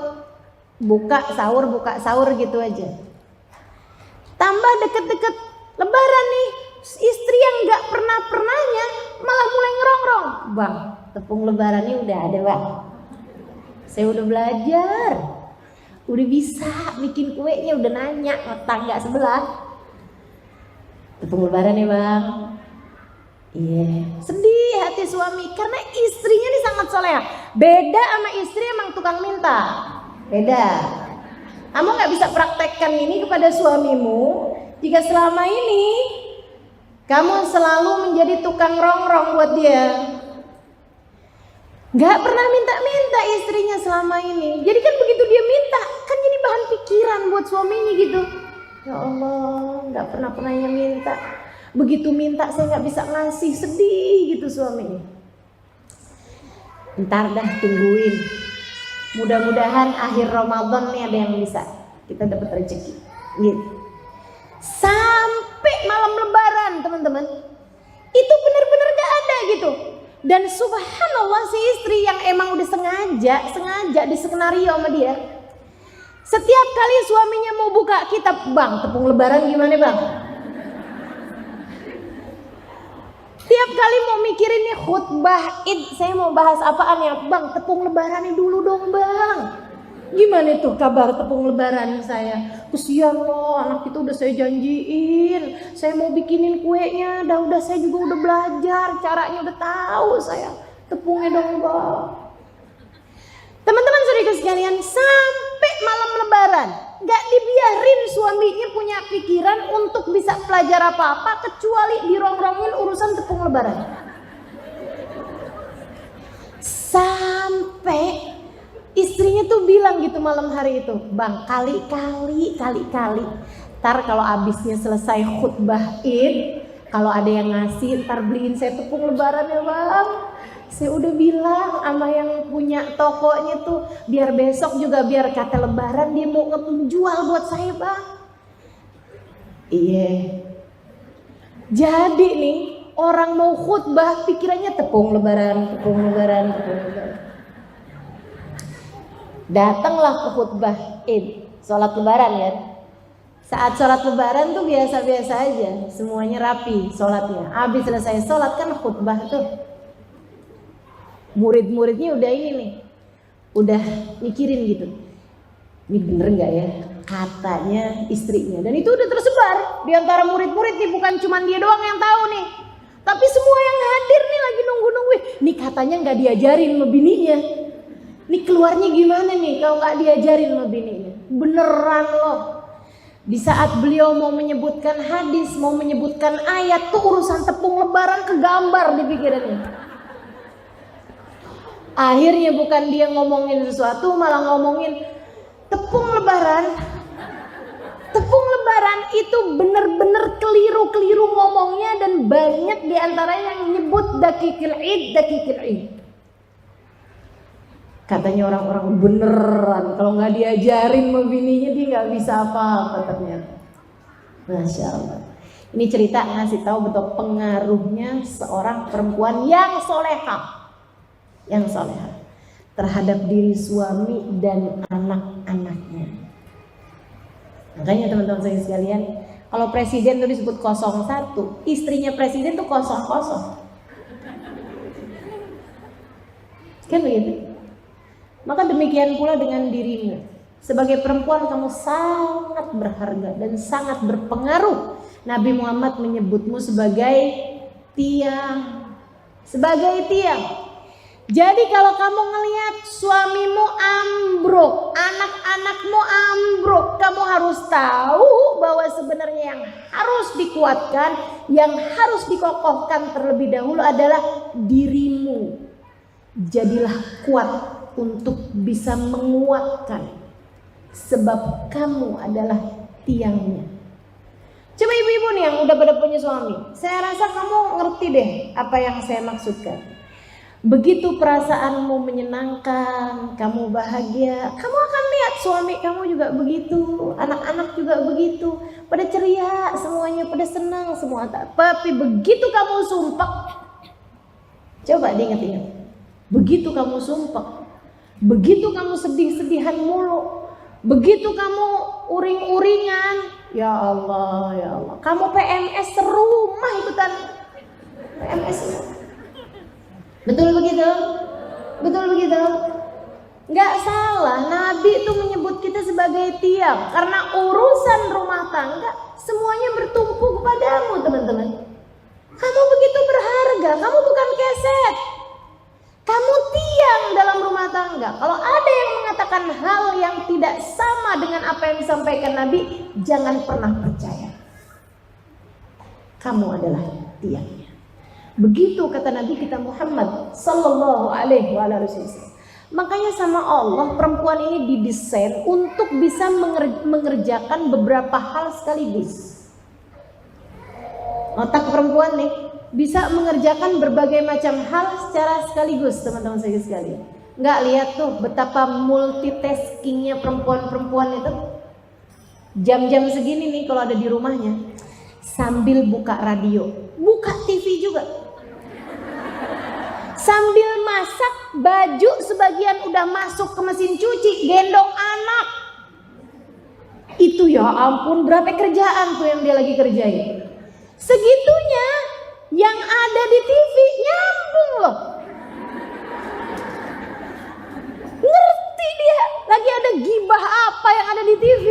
buka sahur gitu aja. Tambah deket-deket lebaran nih, istri yang nggak pernahnya malah mulai ngerongrong, bang, tepung lebarannya udah ada bang, saya udah belajar, udah bisa bikin kuenya, udah nanya tetangga sebelah, tepung lebaran ya bang. Iya, sedih hati suami karena istrinya ini sangat soleha. Beda sama istri emang tukang minta, beda. Kamu nggak bisa praktekkan ini kepada suamimu jika selama ini kamu selalu menjadi tukang rongrong buat dia, nggak pernah minta-minta istrinya selama ini. Jadi kan begitu dia minta, kan jadi bahan pikiran buat suaminya gitu. Ya Allah, nggak pernahnya minta. Begitu minta saya nggak bisa ngasih, sedih gitu suaminya. Ntar dah tungguin. Mudah-mudahan akhir Ramadan nih ada yang bisa kita dapat rezeki. Gitu. Sampai malam Lebaran teman-teman, itu benar-benar gak ada gitu. Dan subhanallah si istri yang emang udah sengaja di skenario sama dia, setiap kali suaminya mau buka kitab, bang tepung lebaran gimana bang, tiap kali mau mikirin nih khutbah id, saya mau bahas apaan ya bang, tepung lebarannya dulu dong bang. Gimana tuh kabar tepung lebaran saya? Kesian loh, anak itu udah saya janjiin, saya mau bikinin kuenya, udah saya juga udah belajar caranya, udah tahu saya, tepungnya dong bang. Teman-teman saudara sekalian, sampai malam lebaran gak dibiarin suaminya punya pikiran untuk bisa belajar apa-apa kecuali dirongrongin urusan tepung lebaran. Sampai istrinya tuh bilang gitu malam hari itu, bang kali-kali ntar kalau abisnya selesai khutbah id, kalau ada yang ngasih ntar beliin saya tepung lebaran ya bang. Saya udah bilang sama yang punya tokonya tuh, biar besok juga biar kata lebaran dia mau ngejual buat saya bang. Iya, jadi nih orang mau khutbah pikirannya tepung lebaran. Datanglah ke khutbah id, sholat lebaran ya. Saat sholat lebaran tuh biasa-biasa aja, semuanya rapi sholatnya. Habis selesai sholat kan khutbah tuh, murid-muridnya udah ini nih, udah mikirin gitu, ini bener nggak ya katanya istrinya. Dan itu udah tersebar di antara murid-murid nih, bukan cuma dia doang yang tahu nih, tapi semua yang hadir nih lagi nunggu-nunggu. Nih katanya nggak diajarin sama bininya. Nih keluarnya gimana nih kalau nggak diajarin sama bininya? Beneran loh. Di saat beliau mau menyebutkan hadis, mau menyebutkan ayat, tuh urusan tepung lebaran kegambar di pikirannya. Akhirnya bukan dia ngomongin sesuatu, malah ngomongin tepung lebaran. Tepung lebaran itu bener-bener keliru ngomongnya, dan banyak diantara yang nyebut dakikil id. Katanya orang-orang beneran kalau nggak diajarin sama bininya dia nggak bisa apa-apa ternyata. Masya Allah. Ini cerita ngasih tahu betul pengaruhnya seorang perempuan yang soleha terhadap diri suami dan anak-anaknya. Makanya teman-teman saya sekalian, kalau presiden tuh disebut 01, istrinya presiden tuh 00. Kan begitu? Maka demikian pula dengan dirimu. Sebagai perempuan kamu sangat berharga dan sangat berpengaruh. Nabi Muhammad menyebutmu sebagai tiang. Sebagai tiang. Jadi kalau kamu ngelihat suamimu ambruk, anak-anakmu ambruk, kamu harus tahu bahwa sebenarnya yang harus dikuatkan, yang harus dikokohkan terlebih dahulu adalah dirimu. Jadilah kuat untuk bisa menguatkan, sebab kamu adalah tiangnya. Coba ibu-ibu nih yang udah pada punya suami, saya rasa kamu ngerti deh apa yang saya maksudkan. Begitu perasaanmu menyenangkan, kamu bahagia, kamu akan lihat suami kamu juga begitu, anak-anak juga begitu, pada ceria, semuanya pada senang, semua. Tapi begitu kamu sumpah, coba diingat-ingat, begitu kamu sumpah, begitu kamu sedih-sedihan mulu, begitu kamu uring-uringan, ya Allah, kamu PMS serumah ikutan PMS. Betul begitu? Betul begitu? Nggak salah, Nabi itu menyebut kita sebagai tiang. Karena urusan rumah tangga semuanya bertumpu kepadamu, teman-teman. Kamu begitu berharga, kamu bukan keset. Kamu tiang dalam rumah tangga. Kalau ada yang mengatakan hal yang tidak sama dengan apa yang disampaikan Nabi, jangan pernah percaya. Kamu adalah tiangnya. Begitu kata Nabi kita Muhammad sallallahu alaihi wasallam. Makanya sama Allah perempuan ini didesain untuk bisa mengerjakan beberapa hal sekaligus. Otak perempuan nih bisa mengerjakan berbagai macam hal secara sekaligus, teman-teman saya sekalian. Nggak lihat tuh betapa multitaskingnya perempuan-perempuan itu. Jam-jam segini nih kalau ada di rumahnya sambil buka radio, buka TV juga. Sambil masak, baju sebagian udah masuk ke mesin cuci, gendong anak. Itu ya ampun, berapa kerjaan tuh yang dia lagi kerjain. Segitunya yang ada di TV nyambung loh. Ngerti dia, lagi ada gibah apa yang ada di TV.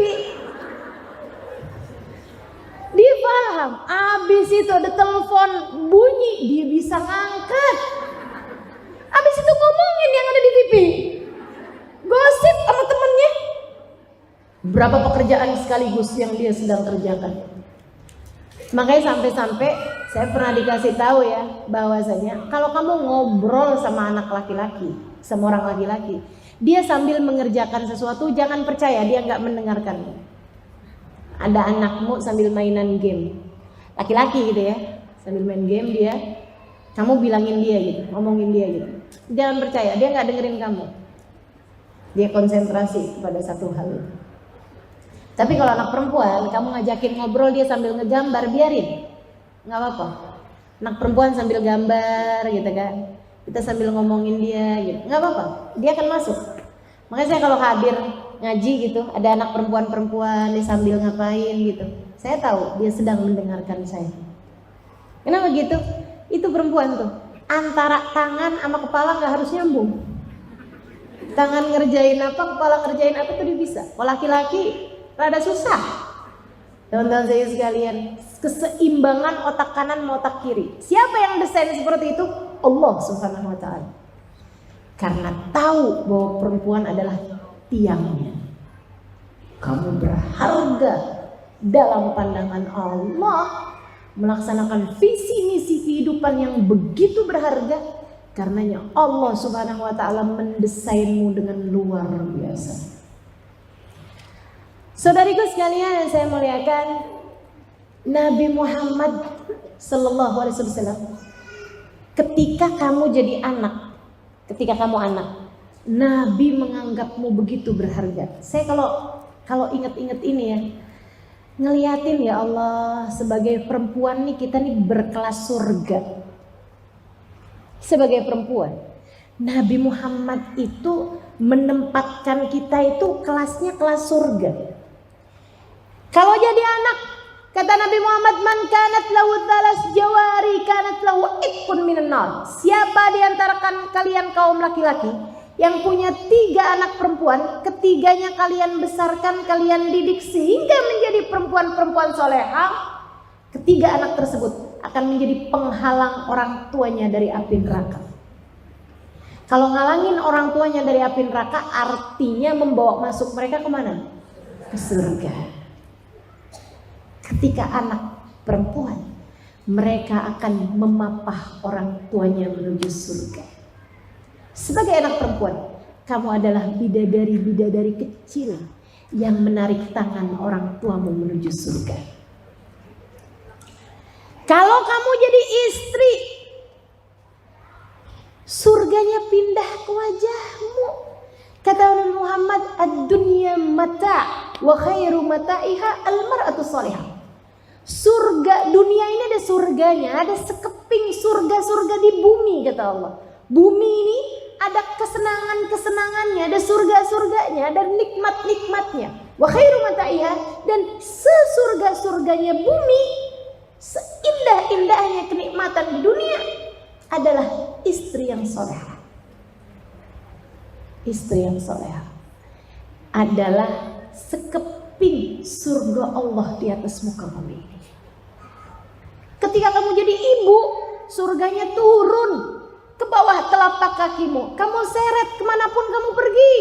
Dia paham, abis itu ada telepon bunyi, dia bisa ngangkat. Abis itu ngomongin yang ada di TV, gosip sama temennya. Berapa pekerjaan sekaligus yang dia sedang kerjakan. Makanya sampai-sampai saya pernah dikasih tahu ya, bahwasanya kalau kamu ngobrol sama anak laki-laki, sama orang laki-laki, dia sambil mengerjakan sesuatu, jangan percaya dia nggak mendengarkan. Ada anakmu sambil mainan game, laki-laki gitu ya, sambil main game dia, kamu bilangin dia gitu, ngomongin dia gitu. Jangan percaya, dia nggak dengerin kamu. Dia konsentrasi pada satu hal. Tapi kalau anak perempuan, kamu ngajakin ngobrol dia sambil ngegambar, biarin, nggak apa-apa. Anak perempuan sambil gambar gitu kan, kita sambil ngomongin dia gitu, nggak apa-apa. Dia akan masuk. Makanya saya kalau hadir ngaji gitu, ada anak perempuan-perempuan dia sambil ngapain gitu, saya tahu dia sedang mendengarkan saya. Kenapa gitu? Itu perempuan tuh, antara tangan sama kepala nggak harus nyambung. Tangan ngerjain apa, kepala ngerjain apa tuh dia bisa. Kalau laki-laki rada susah. Teman-teman saya sekalian, keseimbangan otak kanan sama otak kiri. Siapa yang desain seperti itu? Allah Subhanahu wa taala. Karena tahu bahwa perempuan adalah tiangnya. Kamu berharga dalam pandangan Allah, melaksanakan visi misi kehidupan yang begitu berharga. Karenanya Allah Subhanahu wa taala mendesainmu dengan luar biasa. Saudariku sekalian yang saya muliakan, Nabi Muhammad sallallahu alaihi wasallam, ketika kamu jadi anak, ketika kamu anak, Nabi menganggapmu begitu berharga. Saya kalau ingat-ingat ini ya, ngeliatin ya Allah, sebagai perempuan nih kita nih berkelas surga. Sebagai perempuan, Nabi Muhammad itu menempatkan kita itu kelasnya kelas surga. Kalau jadi anak, kata Nabi Muhammad, man kanat lahu thalas jawari kanat lahu itqun minan nar. Siapa di antara kalian kaum laki-laki yang punya 3 anak perempuan, ketiganya kalian besarkan, kalian didik sehingga menjadi perempuan-perempuan solehah, ketiga anak tersebut akan menjadi penghalang orang tuanya dari api neraka. Kalau ngalangin orang tuanya dari api neraka, artinya membawa masuk mereka kemana? Ke surga. Ketika anak perempuan, mereka akan memapah orang tuanya menuju surga. Sebagai anak perempuan, kamu adalah bidadari-bidadari kecil yang menarik tangan orang tuamu menuju surga. Kalau kamu jadi istri, surganya pindah ke wajahmu. Kata Nabi Muhammad, ad-dunya mata' wa khairu mata'iha al-mar'atu salihah. Surga dunia ini ada surganya, ada sekeping surga-surga di bumi, kata Allah. Bumi ini ada kesenangan-kesenangannya, ada surga-surganya, ada nikmat-nikmatnya. Wa khairu mata'iha, dan sesurga-surganya bumi, seindah-indahnya kenikmatan di dunia adalah istri yang solehah. Istri yang solehah adalah sekeping surga Allah di atas muka bumi. Ketika kamu jadi ibu, surganya turun ke bawah telapak kakimu. Kamu seret kemanapun kamu pergi.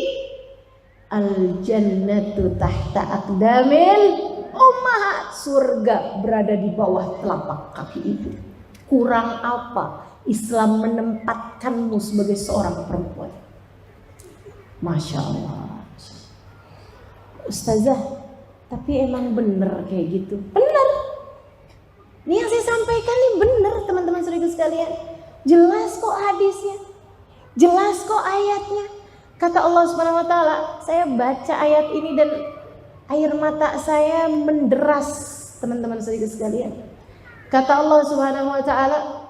Al-jannatu tahta aqdamil ummahat. Surga berada di bawah telapak kaki ibu. Kurang apa Islam menempatkanmu sebagai seorang perempuan? Masya Allah. Ustazah, tapi emang bener kayak gitu? Bener. Ini yang saya sampaikan nih bener, teman-teman saudara sekalian. Jelas kok hadisnya, jelas kok ayatnya. Kata Allah Subhanahu wa taala, saya baca ayat ini dan air mata saya menderas, teman-teman saudara sekalian. Kata Allah Subhanahu wa taala,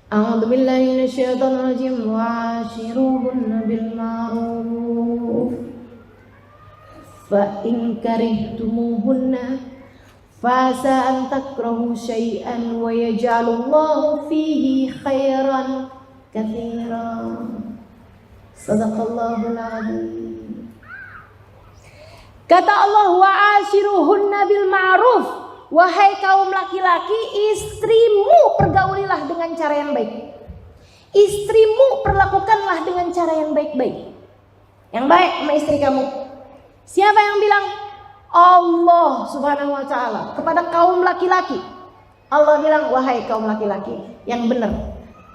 a'udzu billahi minasyaitonir rajim, wa'ashiruhunna bil ma'ruf fa in karihtumuhunna fasa an takrahu syai'an wa yaj'alullahu fihi khairan katsiran. Sadaqallahul adzim. Kata Allah, wa'ashiruhunna bil ma'ruf. Wahai kaum laki-laki, istrimu pergaulilah dengan cara yang baik. Istrimu perlakukanlah dengan cara yang baik-baik. Yang baik sama istri kamu. Siapa yang bilang? Allah Subhanahu wa ta'ala kepada kaum laki-laki. Allah bilang, wahai kaum laki-laki, yang benar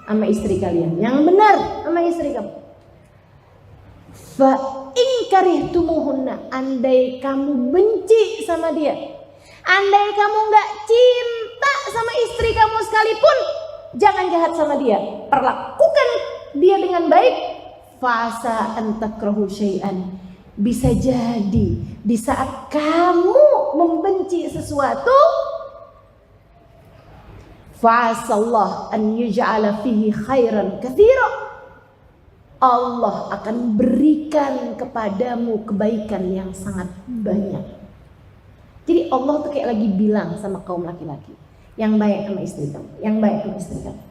sama istri kalian, yang benar sama istri kamu. Fa in karihtumuhunna, andai kamu benci sama dia, andai kamu gak cinta sama istri kamu sekalipun, jangan jahat sama dia, perlakukan dia dengan baik. Fasa an takrahu syai'an, bisa jadi di saat kamu membenci sesuatu, fa'asallah an yuj'ala fihi khairan katsira, Allah akan berikan kepadamu kebaikan yang sangat banyak. Jadi Allah tuh kayak lagi bilang sama kaum laki-laki, yang baik sama istri kamu, yang baik sama istri kamu.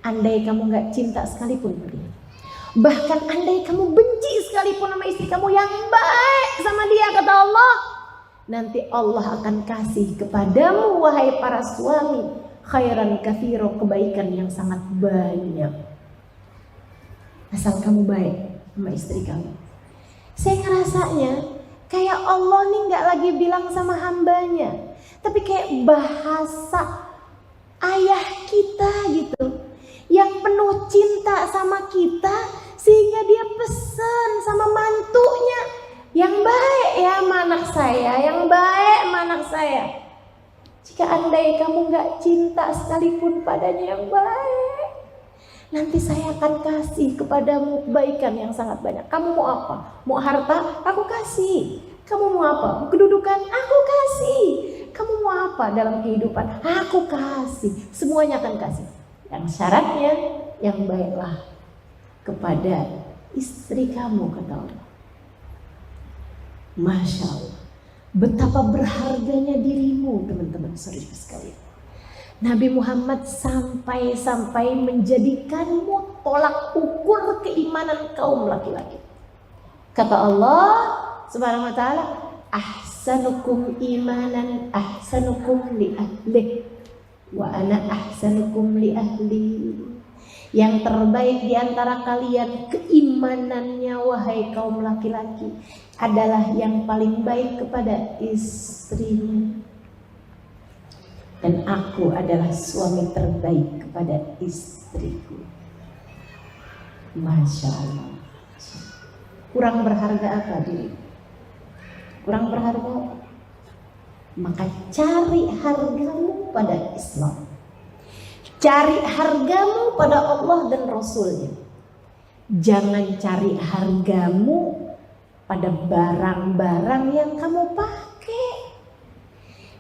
Andai kamu gak cinta sekalipun sama dia, bahkan andai kamu benci sekalipun sama istri kamu, yang baik sama dia, kata Allah, nanti Allah akan kasih kepadamu, wahai para suami, khairan katsira, kebaikan yang sangat banyak. Asal kamu baik sama istri kamu. Saya ngerasanya kayak Allah nih gak lagi bilang sama hambanya, tapi kayak bahasa ayah kita gitu, yang penuh cinta sama kita, sehingga dia pesan sama mantunya, yang baik ya sama anak saya, yang baik sama anak saya. Jika andai kamu gak cinta sekalipun padanya yang baik, nanti saya akan kasih kepadamu kebaikan yang sangat banyak. Kamu mau apa? Mau harta? Aku kasih. Kamu mau apa? Mau kedudukan? Aku kasih. Kamu mau apa dalam kehidupan? Aku kasih. Semuanya akan kasih. Yang syaratnya yang baiklah kepada istri kamu, kata Allah. Masya Allah. Betapa berharganya dirimu, teman-teman saudara sekalian. Nabi Muhammad sampai menjadikanmu tolak ukur keimanan kaum laki-laki. Kata Allah Subhanahu wa taala, ahsanukum imanan ahsanukum li ahli wa ana ahsanukum li ahli. Yang terbaik di antara kalian keimanannya wahai kaum laki-laki adalah yang paling baik kepada istrinya. Dan aku adalah suami terbaik kepada istriku. Masya Allah. Kurang berharga apa diri? Kurang berharga apa? Maka cari hargamu pada Islam. Cari hargamu pada Allah dan Rasulnya. Jangan cari hargamu pada barang-barang yang kamu pakai.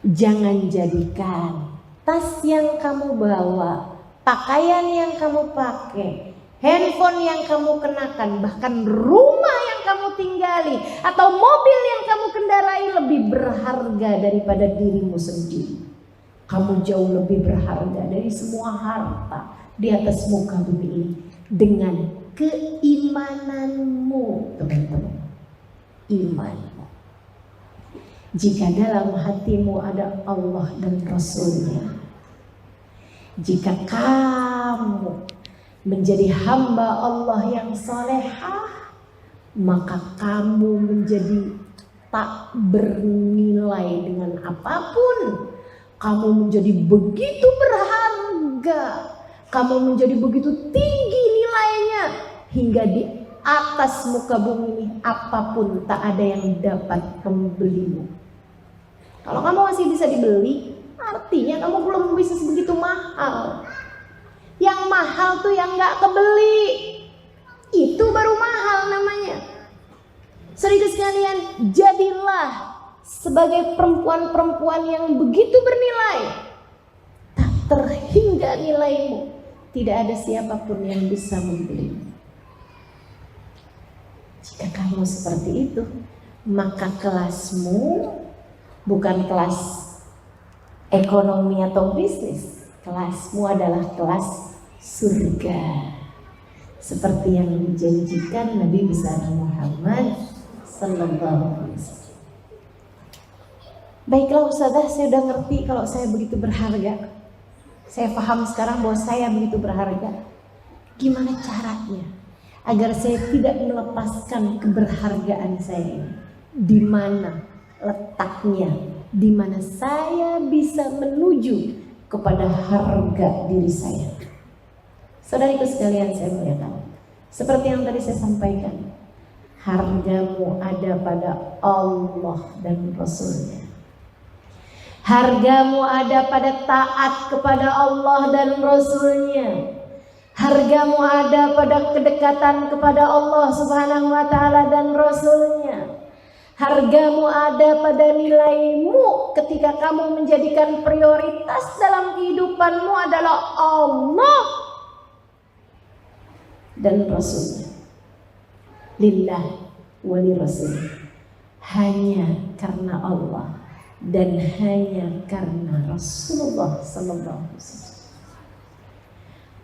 Jangan jadikan tas yang kamu bawa, pakaian yang kamu pakai, handphone yang kamu kenakan, bahkan rumah yang kamu tinggali atau mobil yang kamu kendarai lebih berharga daripada dirimu sendiri. Kamu jauh lebih berharga dari semua harta di atas muka bumi ini dengan keimananmu, teman-teman. Imanmu. Jika dalam hatimu ada Allah dan Rasulnya, jika kamu menjadi hamba Allah yang salehah, maka kamu menjadi tak bernilai dengan apapun. Kamu menjadi begitu berharga, kamu menjadi begitu tinggi nilainya, hingga di atas muka bumi ini apapun tak ada yang dapat membelimu. Kalau kamu masih bisa dibeli, artinya kamu belum bisa sebegitu mahal. Yang mahal tuh yang gak kebeli, itu baru mahal namanya. Saudara sekalian, jadilah sebagai perempuan-perempuan yang begitu bernilai, tak terhingga nilaimu. Tidak ada siapapun yang bisa membelimu. Jika kamu seperti itu, maka kelasmu bukan kelas ekonomi atau bisnis. Kelasmu adalah kelas surga. Seperti yang dijanjikan Nabi besar Muhammad sallallahu alaihi wasallam. Baiklah Ustazah, saya udah ngerti kalau saya begitu berharga. Saya paham sekarang bahwa saya begitu berharga. Gimana caranya agar saya tidak melepaskan keberhargaan saya ini? Di mana letaknya? Di mana saya bisa menuju kepada harga diri saya? Saudariku sekalian saya muliakan, seperti yang tadi saya sampaikan, hargamu ada pada Allah dan Rasulnya. Hargamu ada pada taat kepada Allah dan Rasulnya. Hargamu ada pada kedekatan kepada Allah Subhanahu wa ta'ala dan Rasulnya. Hargamu ada pada nilaimu ketika kamu menjadikan prioritas dalam kehidupanmu adalah Allah dan Rasulnya. Lillah wa li Rasul. Hanya karena Allah dan hanya karena Rasulullah sallallahu alaihi wasallam.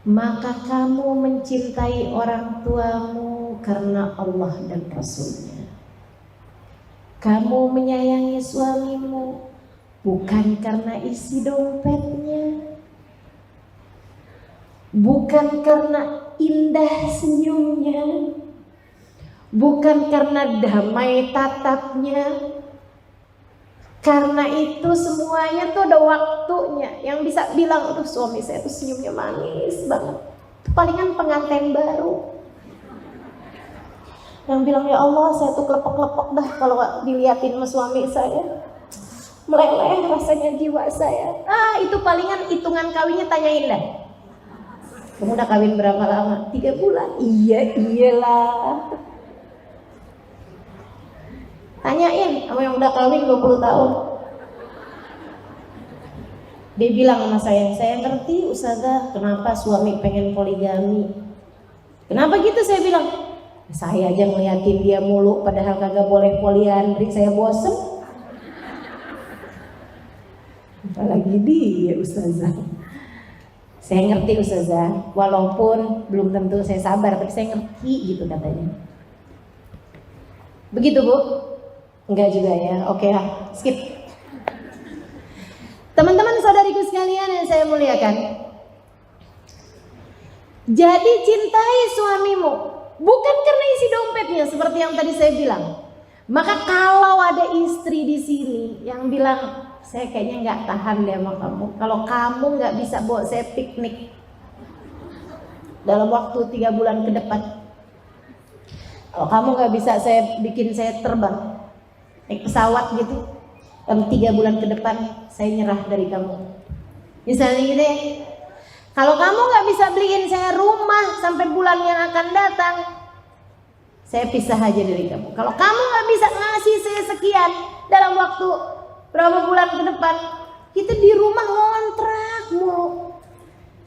Maka kamu mencintai orang tuamu karena Allah dan Rasulnya. Kamu menyayangi suamimu bukan karena isi dompetnya, bukan karena indah senyumnya, bukan karena damai tatapnya. Karena itu semuanya tuh ada waktunya. Yang bisa bilang, aduh suami saya tuh senyumnya manis banget, itu palingan pengantin baru. Yang bilang, ya Allah saya tuh kelepek-kelepek dah kalau diliatin sama suami saya, meleleh rasanya jiwa saya. Itu palingan hitungan kawinnya tanyain dah, kamu udah kawin berapa lama? 3 bulan. Iyalah. Tanyain sama yang udah kawin 20 tahun. Dia bilang sama saya ngerti Ustazah kenapa suami pengen poligami. Kenapa gitu? Saya bilang, saya aja ngeliatin dia mulu padahal kagak boleh poliandri, saya bosen. apalagi dia ustazah. Saya ngerti ustazah, walaupun belum tentu saya sabar, tapi saya ngerti gitu katanya. Begitu Bu? Enggak juga ya, oke lah, skip. Teman-teman saudariku sekalian yang saya muliakan, jadi cintai suamimu bukan karena isi dompetnya seperti yang tadi saya bilang. Maka kalau ada istri di sini yang bilang, saya kayaknya nggak tahan deh sama kamu. Kalau kamu nggak bisa bawa saya piknik dalam waktu 3 bulan ke depan, kalau kamu nggak bisa bikin saya terbang naik pesawat gitu dalam 3 bulan ke depan, saya nyerah dari kamu. Misalnya gitu ya. Kalau kamu nggak bisa beliin saya rumah sampai bulan yang akan datang, saya pisah aja dari kamu. Kalau kamu nggak bisa ngasih saya sekian dalam waktu berapa bulan ke depan, kita di rumah ngontrak mulu.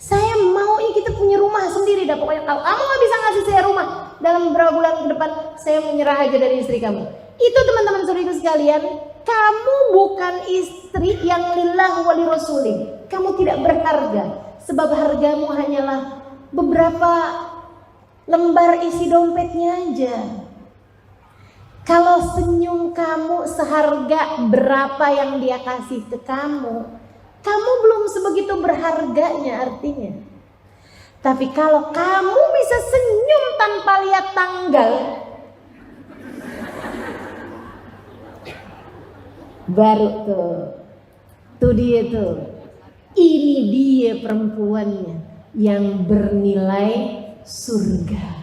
Saya mau kita punya rumah sendiri dah pokoknya. Kalau kamu nggak bisa ngasih saya rumah dalam beberapa bulan ke depan, saya menyerah aja dari istri kamu. Itu teman-teman saudara sekalian, kamu bukan istri yang lillah wali rasulih. Kamu tidak berharga, sebab hargamu hanyalah beberapa lembar isi dompetnya aja. Kalau senyum kamu seharga berapa yang dia kasih ke kamu, kamu belum sebegitu berharganya artinya. Tapi kalau kamu bisa senyum tanpa lihat tanggal, baru tuh dia tuh. Ini dia perempuannya yang bernilai surga.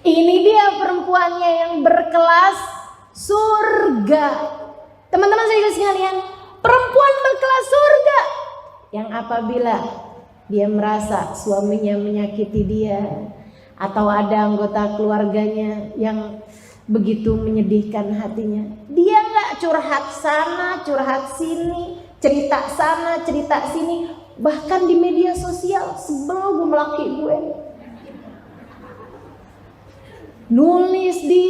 Ini dia perempuannya yang berkelas surga. Teman-teman saudara sekalian, perempuan berkelas surga yang apabila dia merasa suaminya menyakiti dia atau ada anggota keluarganya yang begitu menyedihkan hatinya, dia nggak curhat sana, curhat sini, cerita sana, cerita sini, bahkan di media sosial, sebel gue laki gue. Nulis di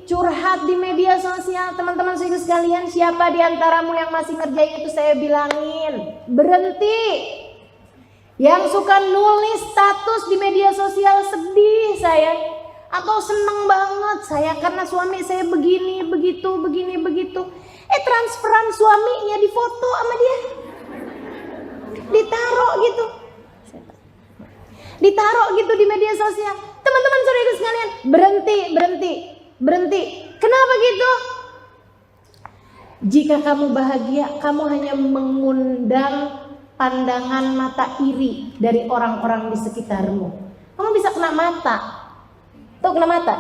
curhat di media sosial. Teman-teman saudara sekalian, siapa di antaramu yang masih ngerjain itu saya bilangin, berhenti. Yang suka nulis status di media sosial, sedih saya atau seneng banget saya karena suami saya begini, begitu, begini, begitu. Transferan suaminya difoto sama dia, ditaruh gitu di media sosial. Teman-teman saudara sekalian, berhenti. Kenapa gitu? Jika kamu bahagia, kamu hanya mengundang pandangan mata iri dari orang-orang di sekitarmu. Kamu bisa kena mata. Tuh kena mata.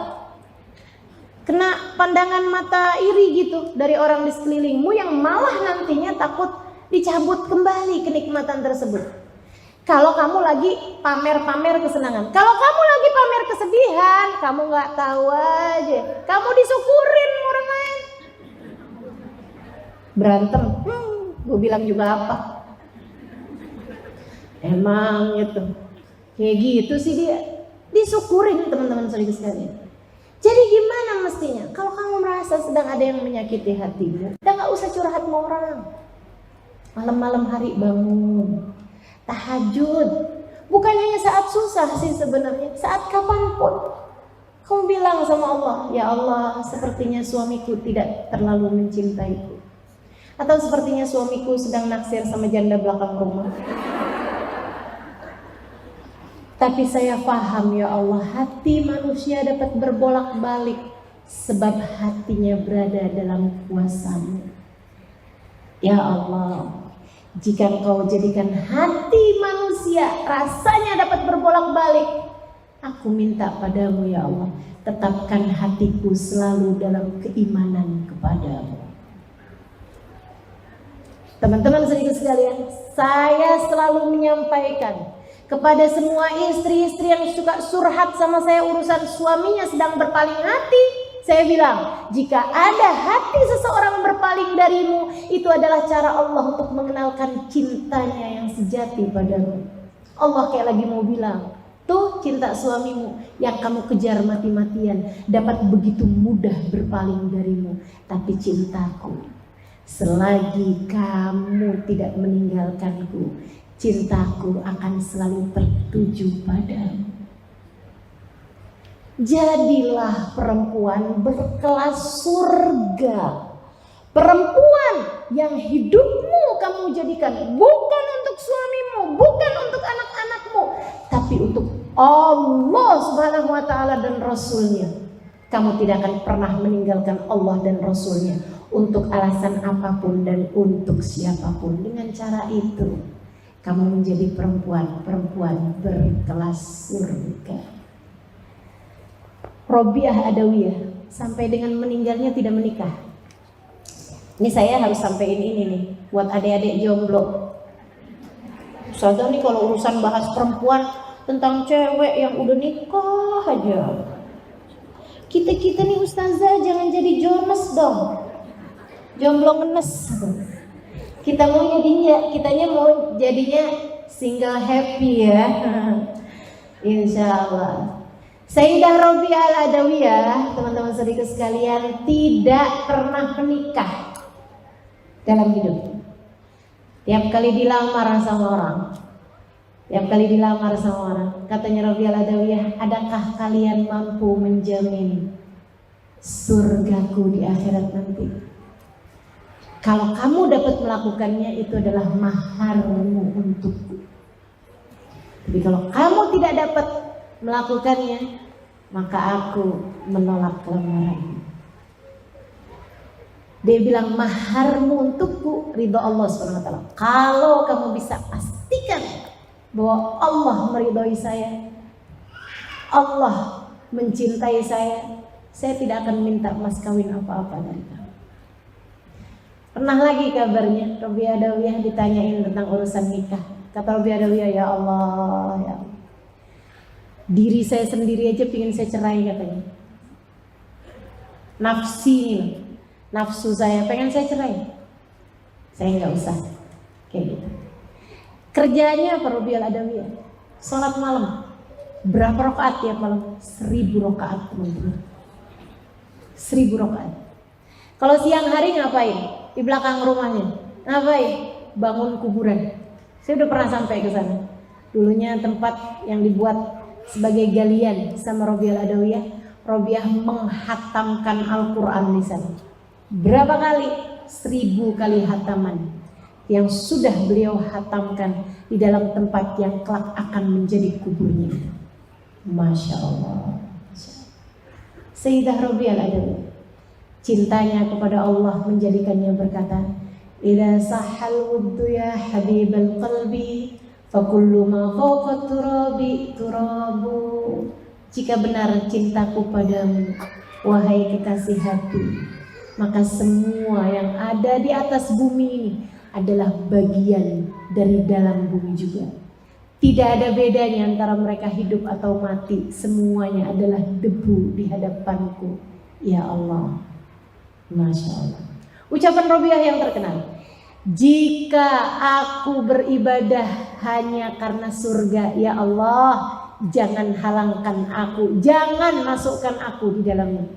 Kena pandangan mata iri gitu dari orang di sekelilingmu yang malah nantinya takut dicabut kembali kenikmatan tersebut. Kalau kamu lagi pamer-pamer kesenangan, kalau kamu lagi pamer kesedihan, kamu nggak tahu aja, kamu disyukurin orang lain. Berantem, gue bilang juga apa? Emang gitu, kayak gitu sih dia, disyukurin teman-teman saudara sekalian. Jadi gimana mestinya? Kalau kamu merasa sedang ada yang menyakiti hatimu, udah nggak usah curhat sama orang. Malam-malam hari bangun, tahajud, bukan hanya saat susah sih sebenarnya, saat kapanpun. Kamu bilang sama Allah, ya Allah, sepertinya suamiku tidak terlalu mencintaiku, atau sepertinya suamiku sedang naksir sama janda belakang rumah. Tapi saya paham ya Allah, hati manusia dapat berbolak-balik sebab hatinya berada dalam kuasa-Mu. Ya Allah, jika Engkau jadikan hati manusia rasanya dapat berbolak-balik, aku minta padamu ya Allah, tetapkan hatiku selalu dalam keimanan kepadamu. Teman-teman saudara sekalian, saya selalu menyampaikan kepada semua istri-istri yang suka surhat sama saya urusan suaminya sedang berpaling hati, saya bilang, jika ada hati seseorang berpaling darimu, itu adalah cara Allah untuk mengenalkan cintanya yang sejati padamu. Allah kayak lagi mau bilang, tuh cinta suamimu yang kamu kejar mati-matian dapat begitu mudah berpaling darimu, tapi cintaku, selagi kamu tidak meninggalkanku, cintaku akan selalu tertuju padamu. Jadilah perempuan berkelas surga, perempuan yang hidupmu kamu jadikan bukan untuk suamimu, bukan untuk anak-anakmu, tapi untuk Allah Subhanahu wa ta'ala dan Rasulnya. Kamu tidak akan pernah meninggalkan Allah dan Rasulnya untuk alasan apapun dan untuk siapapun. Dengan cara itu kamu menjadi perempuan berkelas surga. Robiah Adawiyah sampai dengan meninggalnya tidak menikah. Ini saya harus sampaikan ini nih buat adik-adik jomblo. Ustazah nih kalau urusan bahas perempuan tentang cewek yang udah nikah aja. Kita nih ustazah jangan jadi jones dong. Jomblo ngenes. Kitanya mau jadinya single happy ya. Insya Allah. Sayyidah Robiah Al-Adawiyah, teman-teman saudara sekalian, tidak pernah menikah dalam hidup. Tiap kali dilamar sama orang, katanya Robiah Al-Adawiyah, adakah kalian mampu menjamin surgaku di akhirat nanti? Kalau kamu dapat melakukannya, itu adalah maharmu untukku. Tapi kalau kamu tidak dapat melakukannya, maka aku menolak lamaran. Dia bilang maharmu untukku ridho Allah SWT. Kalau kamu bisa pastikan bahwa Allah meridhoi saya, Allah mencintai saya tidak akan minta mas kawin apa-apa dari kamu. Pernah lagi kabarnya Robiah Adawiyah ditanyain tentang urusan nikah. Kata Robiah Adawiyah, ya Allah, ya Allah, diri saya sendiri aja pingin saya cerai katanya. Nafsu saya pengen saya cerai. Saya nggak usah kayak gitu. Kerjanya apa Robiah Adawiyah? Sholat malam. Berapa rakaat tiap malam? 1000 rakaat teman-teman. 1000 rakaat. Kalau siang hari ngapain? Di belakang rumahnya ngapain? Bangun kuburan. Saya udah pernah sampai ke sana. Dulunya tempat yang dibuat sebagai galian sama Robiah Adawiyah. Robiah menghatamkan Al-Quran di sana. Berapa kali? 1000 kali hataman yang sudah beliau hatamkan di dalam tempat yang kelak akan menjadi kuburnya. Masya Allah. Sayyidah Robiah Adawiyah, cintanya kepada Allah menjadikannya berkata, "Idza sahal wuddu ya habibal qalbi, fakullu ma fawqa turabu." Jika benar cintaku padamu, wahai kekasih hati, maka semua yang ada di atas bumi ini adalah bagian dari dalam bumi juga. Tidak ada bedanya antara mereka hidup atau mati. Semuanya adalah debu di hadapanku, ya Allah. Masya Allah. Ucapan Robiah yang terkenal, jika aku beribadah hanya karena surga, ya Allah, jangan halangkan aku, jangan masukkan aku di dalamnya.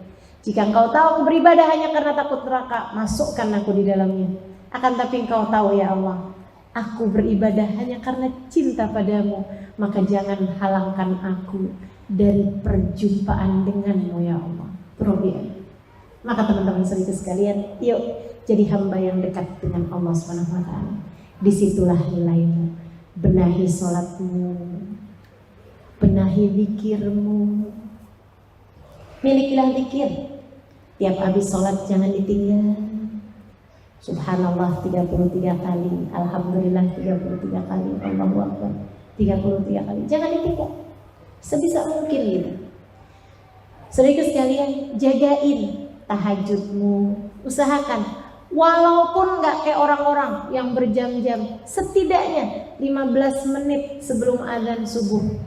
Jika engkau tahu aku beribadah hanya karena takut neraka, masukkan aku di dalamnya. Akan tapi engkau tahu ya Allah, aku beribadah hanya karena cinta padamu, maka jangan halangkan aku dari perjumpaan denganmu ya Allah. Robiah. Maka teman-teman saudara sekalian, yuk jadi hamba yang dekat dengan Allah SWT. Disitulah nilaimu. Benahi sholatmu, benahi zikirmu, milikilah zikir. Tiap habis sholat jangan ditinggal. Subhanallah 33 kali, Alhamdulillah 33 kali, Allahu Akbar 33 kali. Jangan ditinggal, sebisa mungkin gitu. Saudara sekalian, jagain tahajudmu, usahakan walaupun nggak kayak orang-orang yang berjam-jam, setidaknya 15 menit sebelum azan subuh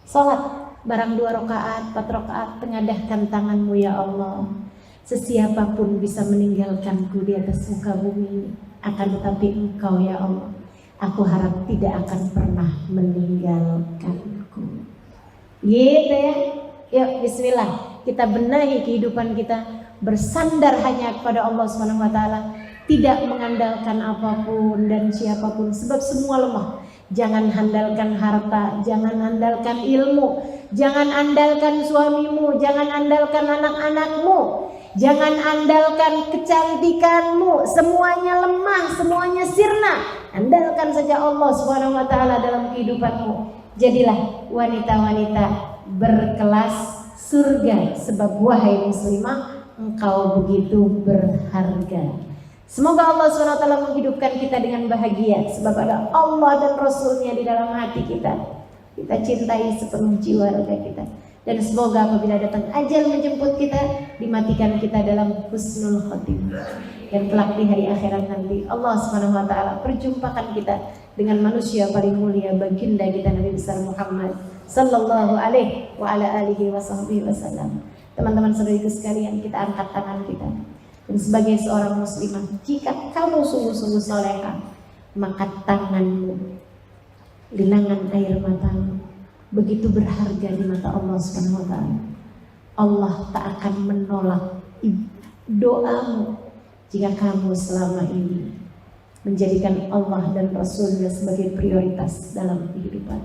sholat barang 2 rakaat, 4 rakaat, tengadahkan tanganmu ya Allah. Sesiapapun bisa meninggalkanku di atas muka bumi, akan tetapi Engkau ya Allah, aku harap tidak akan pernah meninggalkanku. Gitu ya. Yuk bismillah, kita benahi kehidupan kita, bersandar hanya kepada Allah SWT. tidak mengandalkan apapun dan siapapun, sebab semua lemah. Jangan andalkan harta, jangan andalkan ilmu, jangan andalkan suamimu, jangan andalkan anak-anakmu, jangan andalkan kecantikanmu. Semuanya lemah, semuanya sirna. Andalkan saja Allah Subhanahu wa taala dalam kehidupanmu. Jadilah wanita-wanita berkelas surga, sebab wahai muslimah, engkau begitu berharga. Semoga Allah SWT menghidupkan kita dengan bahagia, sebab ada Allah dan Rasulnya di dalam hati kita. Kita cintai sepenuh jiwa raga kita. Dan semoga apabila datang ajal menjemput kita, dimatikan kita dalam husnul khotimah. Dan kelak di hari akhirat nanti Allah SWT perjumpakan kita dengan manusia paling mulia, baginda kita Nabi besar Muhammad sallallahu alaihi wa ala alihi wasallam. Teman-teman saudariku sekalian, kita angkat tangan kita. Dan sebagai seorang muslimah, jika kamu sungguh-sungguh soleha, maka tanganmu, genangan air matamu begitu berharga di mata Allah Subhanahu wa taala. Allah tak akan menolak doamu jika kamu selama ini menjadikan Allah dan Rasulnya sebagai prioritas dalam kehidupan.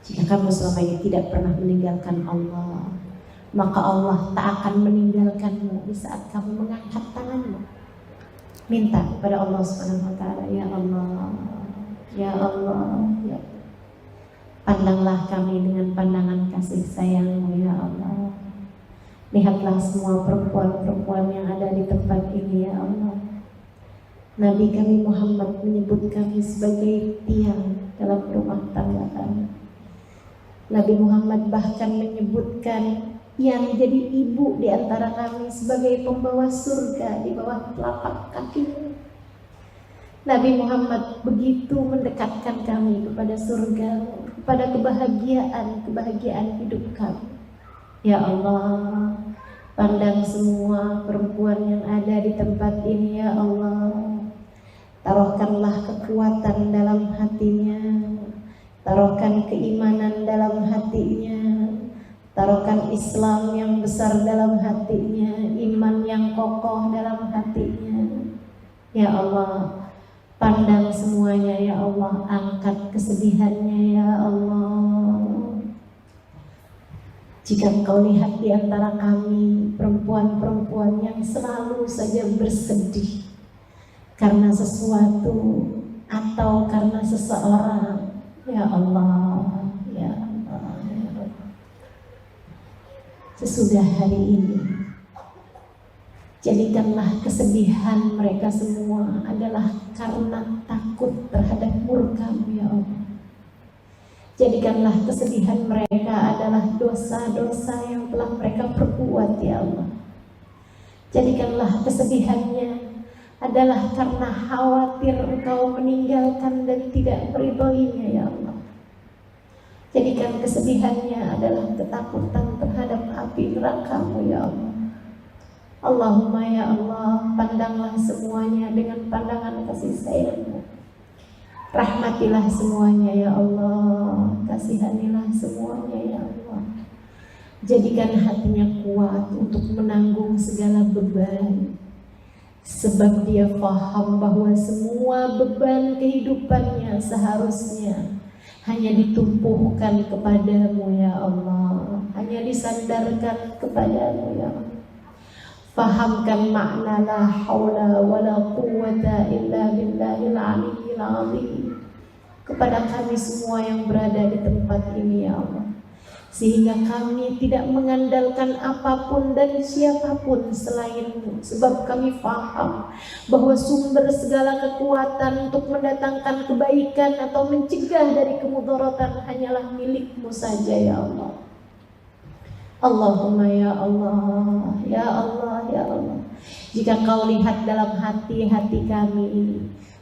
Jika kamu selama ini tidak pernah meninggalkan Allah, maka Allah tak akan meninggalkanmu di saat kamu mengangkat tanganmu. Minta kepada Allah Subhanahu wa taala, ya Allah, ya Allah, ya. Pandanglah kami dengan pandangan kasih sayang-Mu ya Allah. Lihatlah semua perempuan-perempuan yang ada di tempat ini ya Allah. Nabi kami Muhammad menyebut kami sebagai tiang dalam rumah tangga kami. Nabi Muhammad bahkan menyebutkan yang jadi ibu di antara kami sebagai pembawa surga di bawah telapak kakinya. Nabi Muhammad begitu mendekatkan kami kepada surga, kepada kebahagiaan hidup kami. Ya Allah, pandang semua perempuan yang ada di tempat ini ya Allah. Taruhkanlah kekuatan dalam hatinya, taruhkan keimanan dalam hatinya, taruhkan Islam yang besar dalam hatinya, iman yang kokoh dalam hatinya. Ya Allah, pandang semuanya ya Allah, angkat kesedihannya ya Allah. Jika Engkau lihat di antara kami perempuan-perempuan yang selalu saja bersedih karena sesuatu atau karena seseorang, ya Allah, ya Allah, ya Allah. Sesudah hari ini, jadikanlah kesedihan mereka semua adalah karena takut terhadap murka-Mu ya Allah. Jadikanlah kesedihan mereka adalah dosa-dosa yang telah mereka perbuat ya Allah. Jadikanlah kesedihannya adalah karena khawatir Engkau meninggalkan dan tidak meridhoinya ya Allah. Jadikan kesedihannya adalah ketakutan terhadap api neraka-Mu ya Allah. Allahumma ya Allah, pandanglah semuanya dengan pandangan kasih sayang-Mu. Rahmatilah semuanya ya Allah, kasihanilah semuanya ya Allah. Jadikan hatinya kuat untuk menanggung segala beban, sebab dia paham bahwa semua beban kehidupannya seharusnya hanya ditumpukan kepadamu ya Allah, hanya disandarkan kepadamu ya Allah. Fahamkan makna la haula wa la quwwata illa billahil aliyyil azim kepada kami semua yang berada di tempat ini ya Allah, sehingga kami tidak mengandalkan apapun dan siapapun selain-Mu, sebab kami faham bahwa sumber segala kekuatan untuk mendatangkan kebaikan atau mencegah dari kemudaratan hanyalah milik-Mu saja ya Allah. Allahumma ya Allah, ya Allah, ya Allah. Jika Kau lihat dalam hati-hati kami ini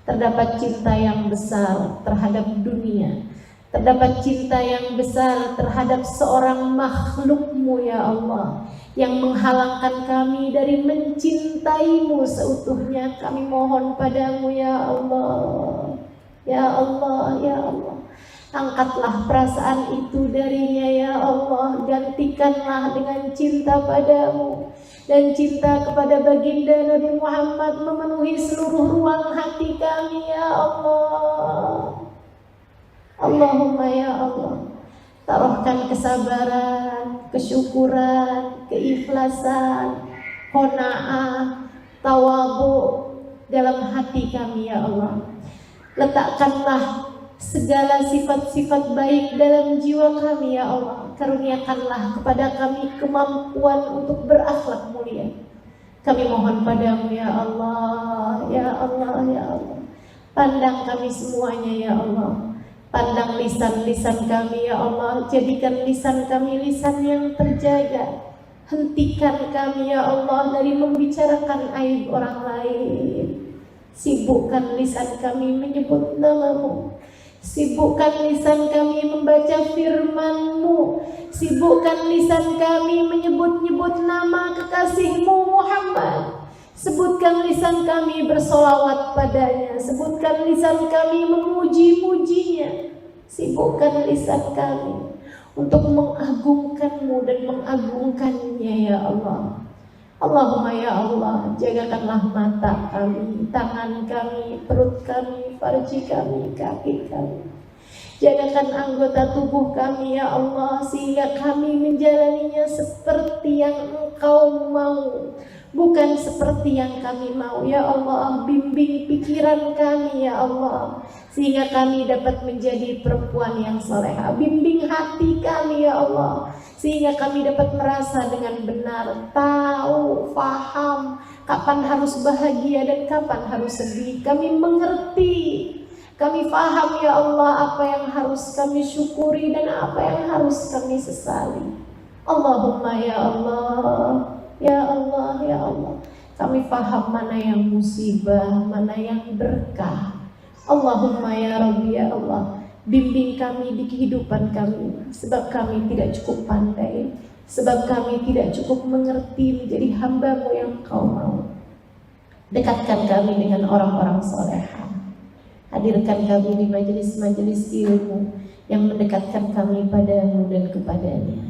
terdapat cinta yang besar terhadap dunia, terdapat cinta yang besar terhadap seorang makhluk-Mu ya Allah, yang menghalangkan kami dari mencintai-Mu seutuhnya, kami mohon padamu ya Allah, Ya Allah, ya Allah, angkatlah perasaan itu darinya ya Allah. Gantikanlah dengan cinta padamu dan cinta kepada baginda Nabi Muhammad memenuhi seluruh ruang hati kami ya Allah. Allahumma ya Allah, taruhkan kesabaran, kesyukuran, keikhlasan, qanaah, tawadhu dalam hati kami ya Allah. Letakkanlah segala sifat-sifat baik dalam jiwa kami ya Allah. Karuniakanlah kepada kami kemampuan untuk berakhlak mulia. Kami mohon padamu ya Allah, ya Allah, ya Allah. Pandang kami semuanya ya Allah. Pandang lisan-lisan kami ya Allah. Jadikan lisan kami lisan yang terjaga. Hentikan kami ya Allah dari membicarakan aib orang lain. Sibukkan lisan kami menyebut namamu. Sibukkan lisan kami membaca firman-Mu. Sibukkan lisan kami menyebut-nyebut nama kekasih-Mu Muhammad. Sebutkan lisan kami bersolawat padanya. Sebutkan lisan kami memuji-mujinya. Sibukkan lisan kami untuk mengagungkan-Mu dan mengagungkannya ya Allah. Allahumma ya Allah, jagakanlah mata kami, tangan kami, perut kami, farji kami, kaki kami. Jagakan anggota tubuh kami ya Allah, sehingga kami menjalaninya seperti yang Engkau mau, bukan seperti yang kami mau. Ya Allah, bimbing pikiran kami ya Allah, sehingga kami dapat menjadi perempuan yang salehah. Bimbing hati kami ya Allah, sehingga kami dapat merasa dengan benar, tahu, faham kapan harus bahagia dan kapan harus sedih. Kami mengerti, kami faham ya Allah apa yang harus kami syukuri dan apa yang harus kami sesali. Allahumma ya Allah, ya Allah, ya Allah, kami faham mana yang musibah, mana yang berkah. Allahumma ya Rabbi ya Allah, bimbing kami di kehidupan kami, sebab kami tidak cukup pandai, sebab kami tidak cukup mengerti menjadi hamba-Mu yang Kau mau. Dekatkan kami dengan orang-orang salehah. Hadirkan kami di majelis-majelis ilmu yang mendekatkan kami padamu dan kepadanya.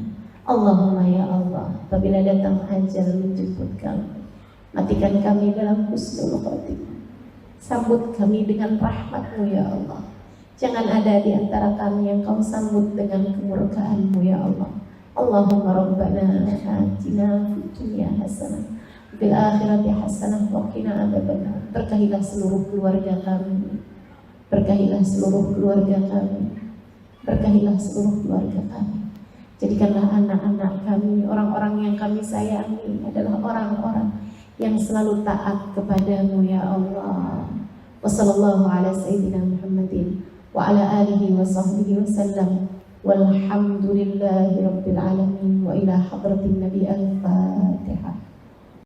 Allahumma ya Allah, apabila datang ajal menjemput kami, matikan kami dalam husnul khotimah. Sambut kami dengan rahmat-Mu ya Allah. Jangan ada di antara kami yang Kau sambut dengan kemurkaan-Mu ya Allah. Allahumma rabbana atina fid dunya hasanah fil akhirati hasanah wa qina adzabannar. Berkahilah seluruh keluarga kami. Berkahilah seluruh keluarga kami. Berkahilah seluruh keluarga kami. Jadikanlah anak-anak kami, orang-orang yang kami sayangi adalah orang-orang yang selalu taat kepadamu ya Allah. Wassallallahu ala sayyidina Muhammadin wa ala alihi wa sahbihi wa sallam. Walhamdulillahi rabbil alamin. Wa ila hadratin nabi al-Fatihah.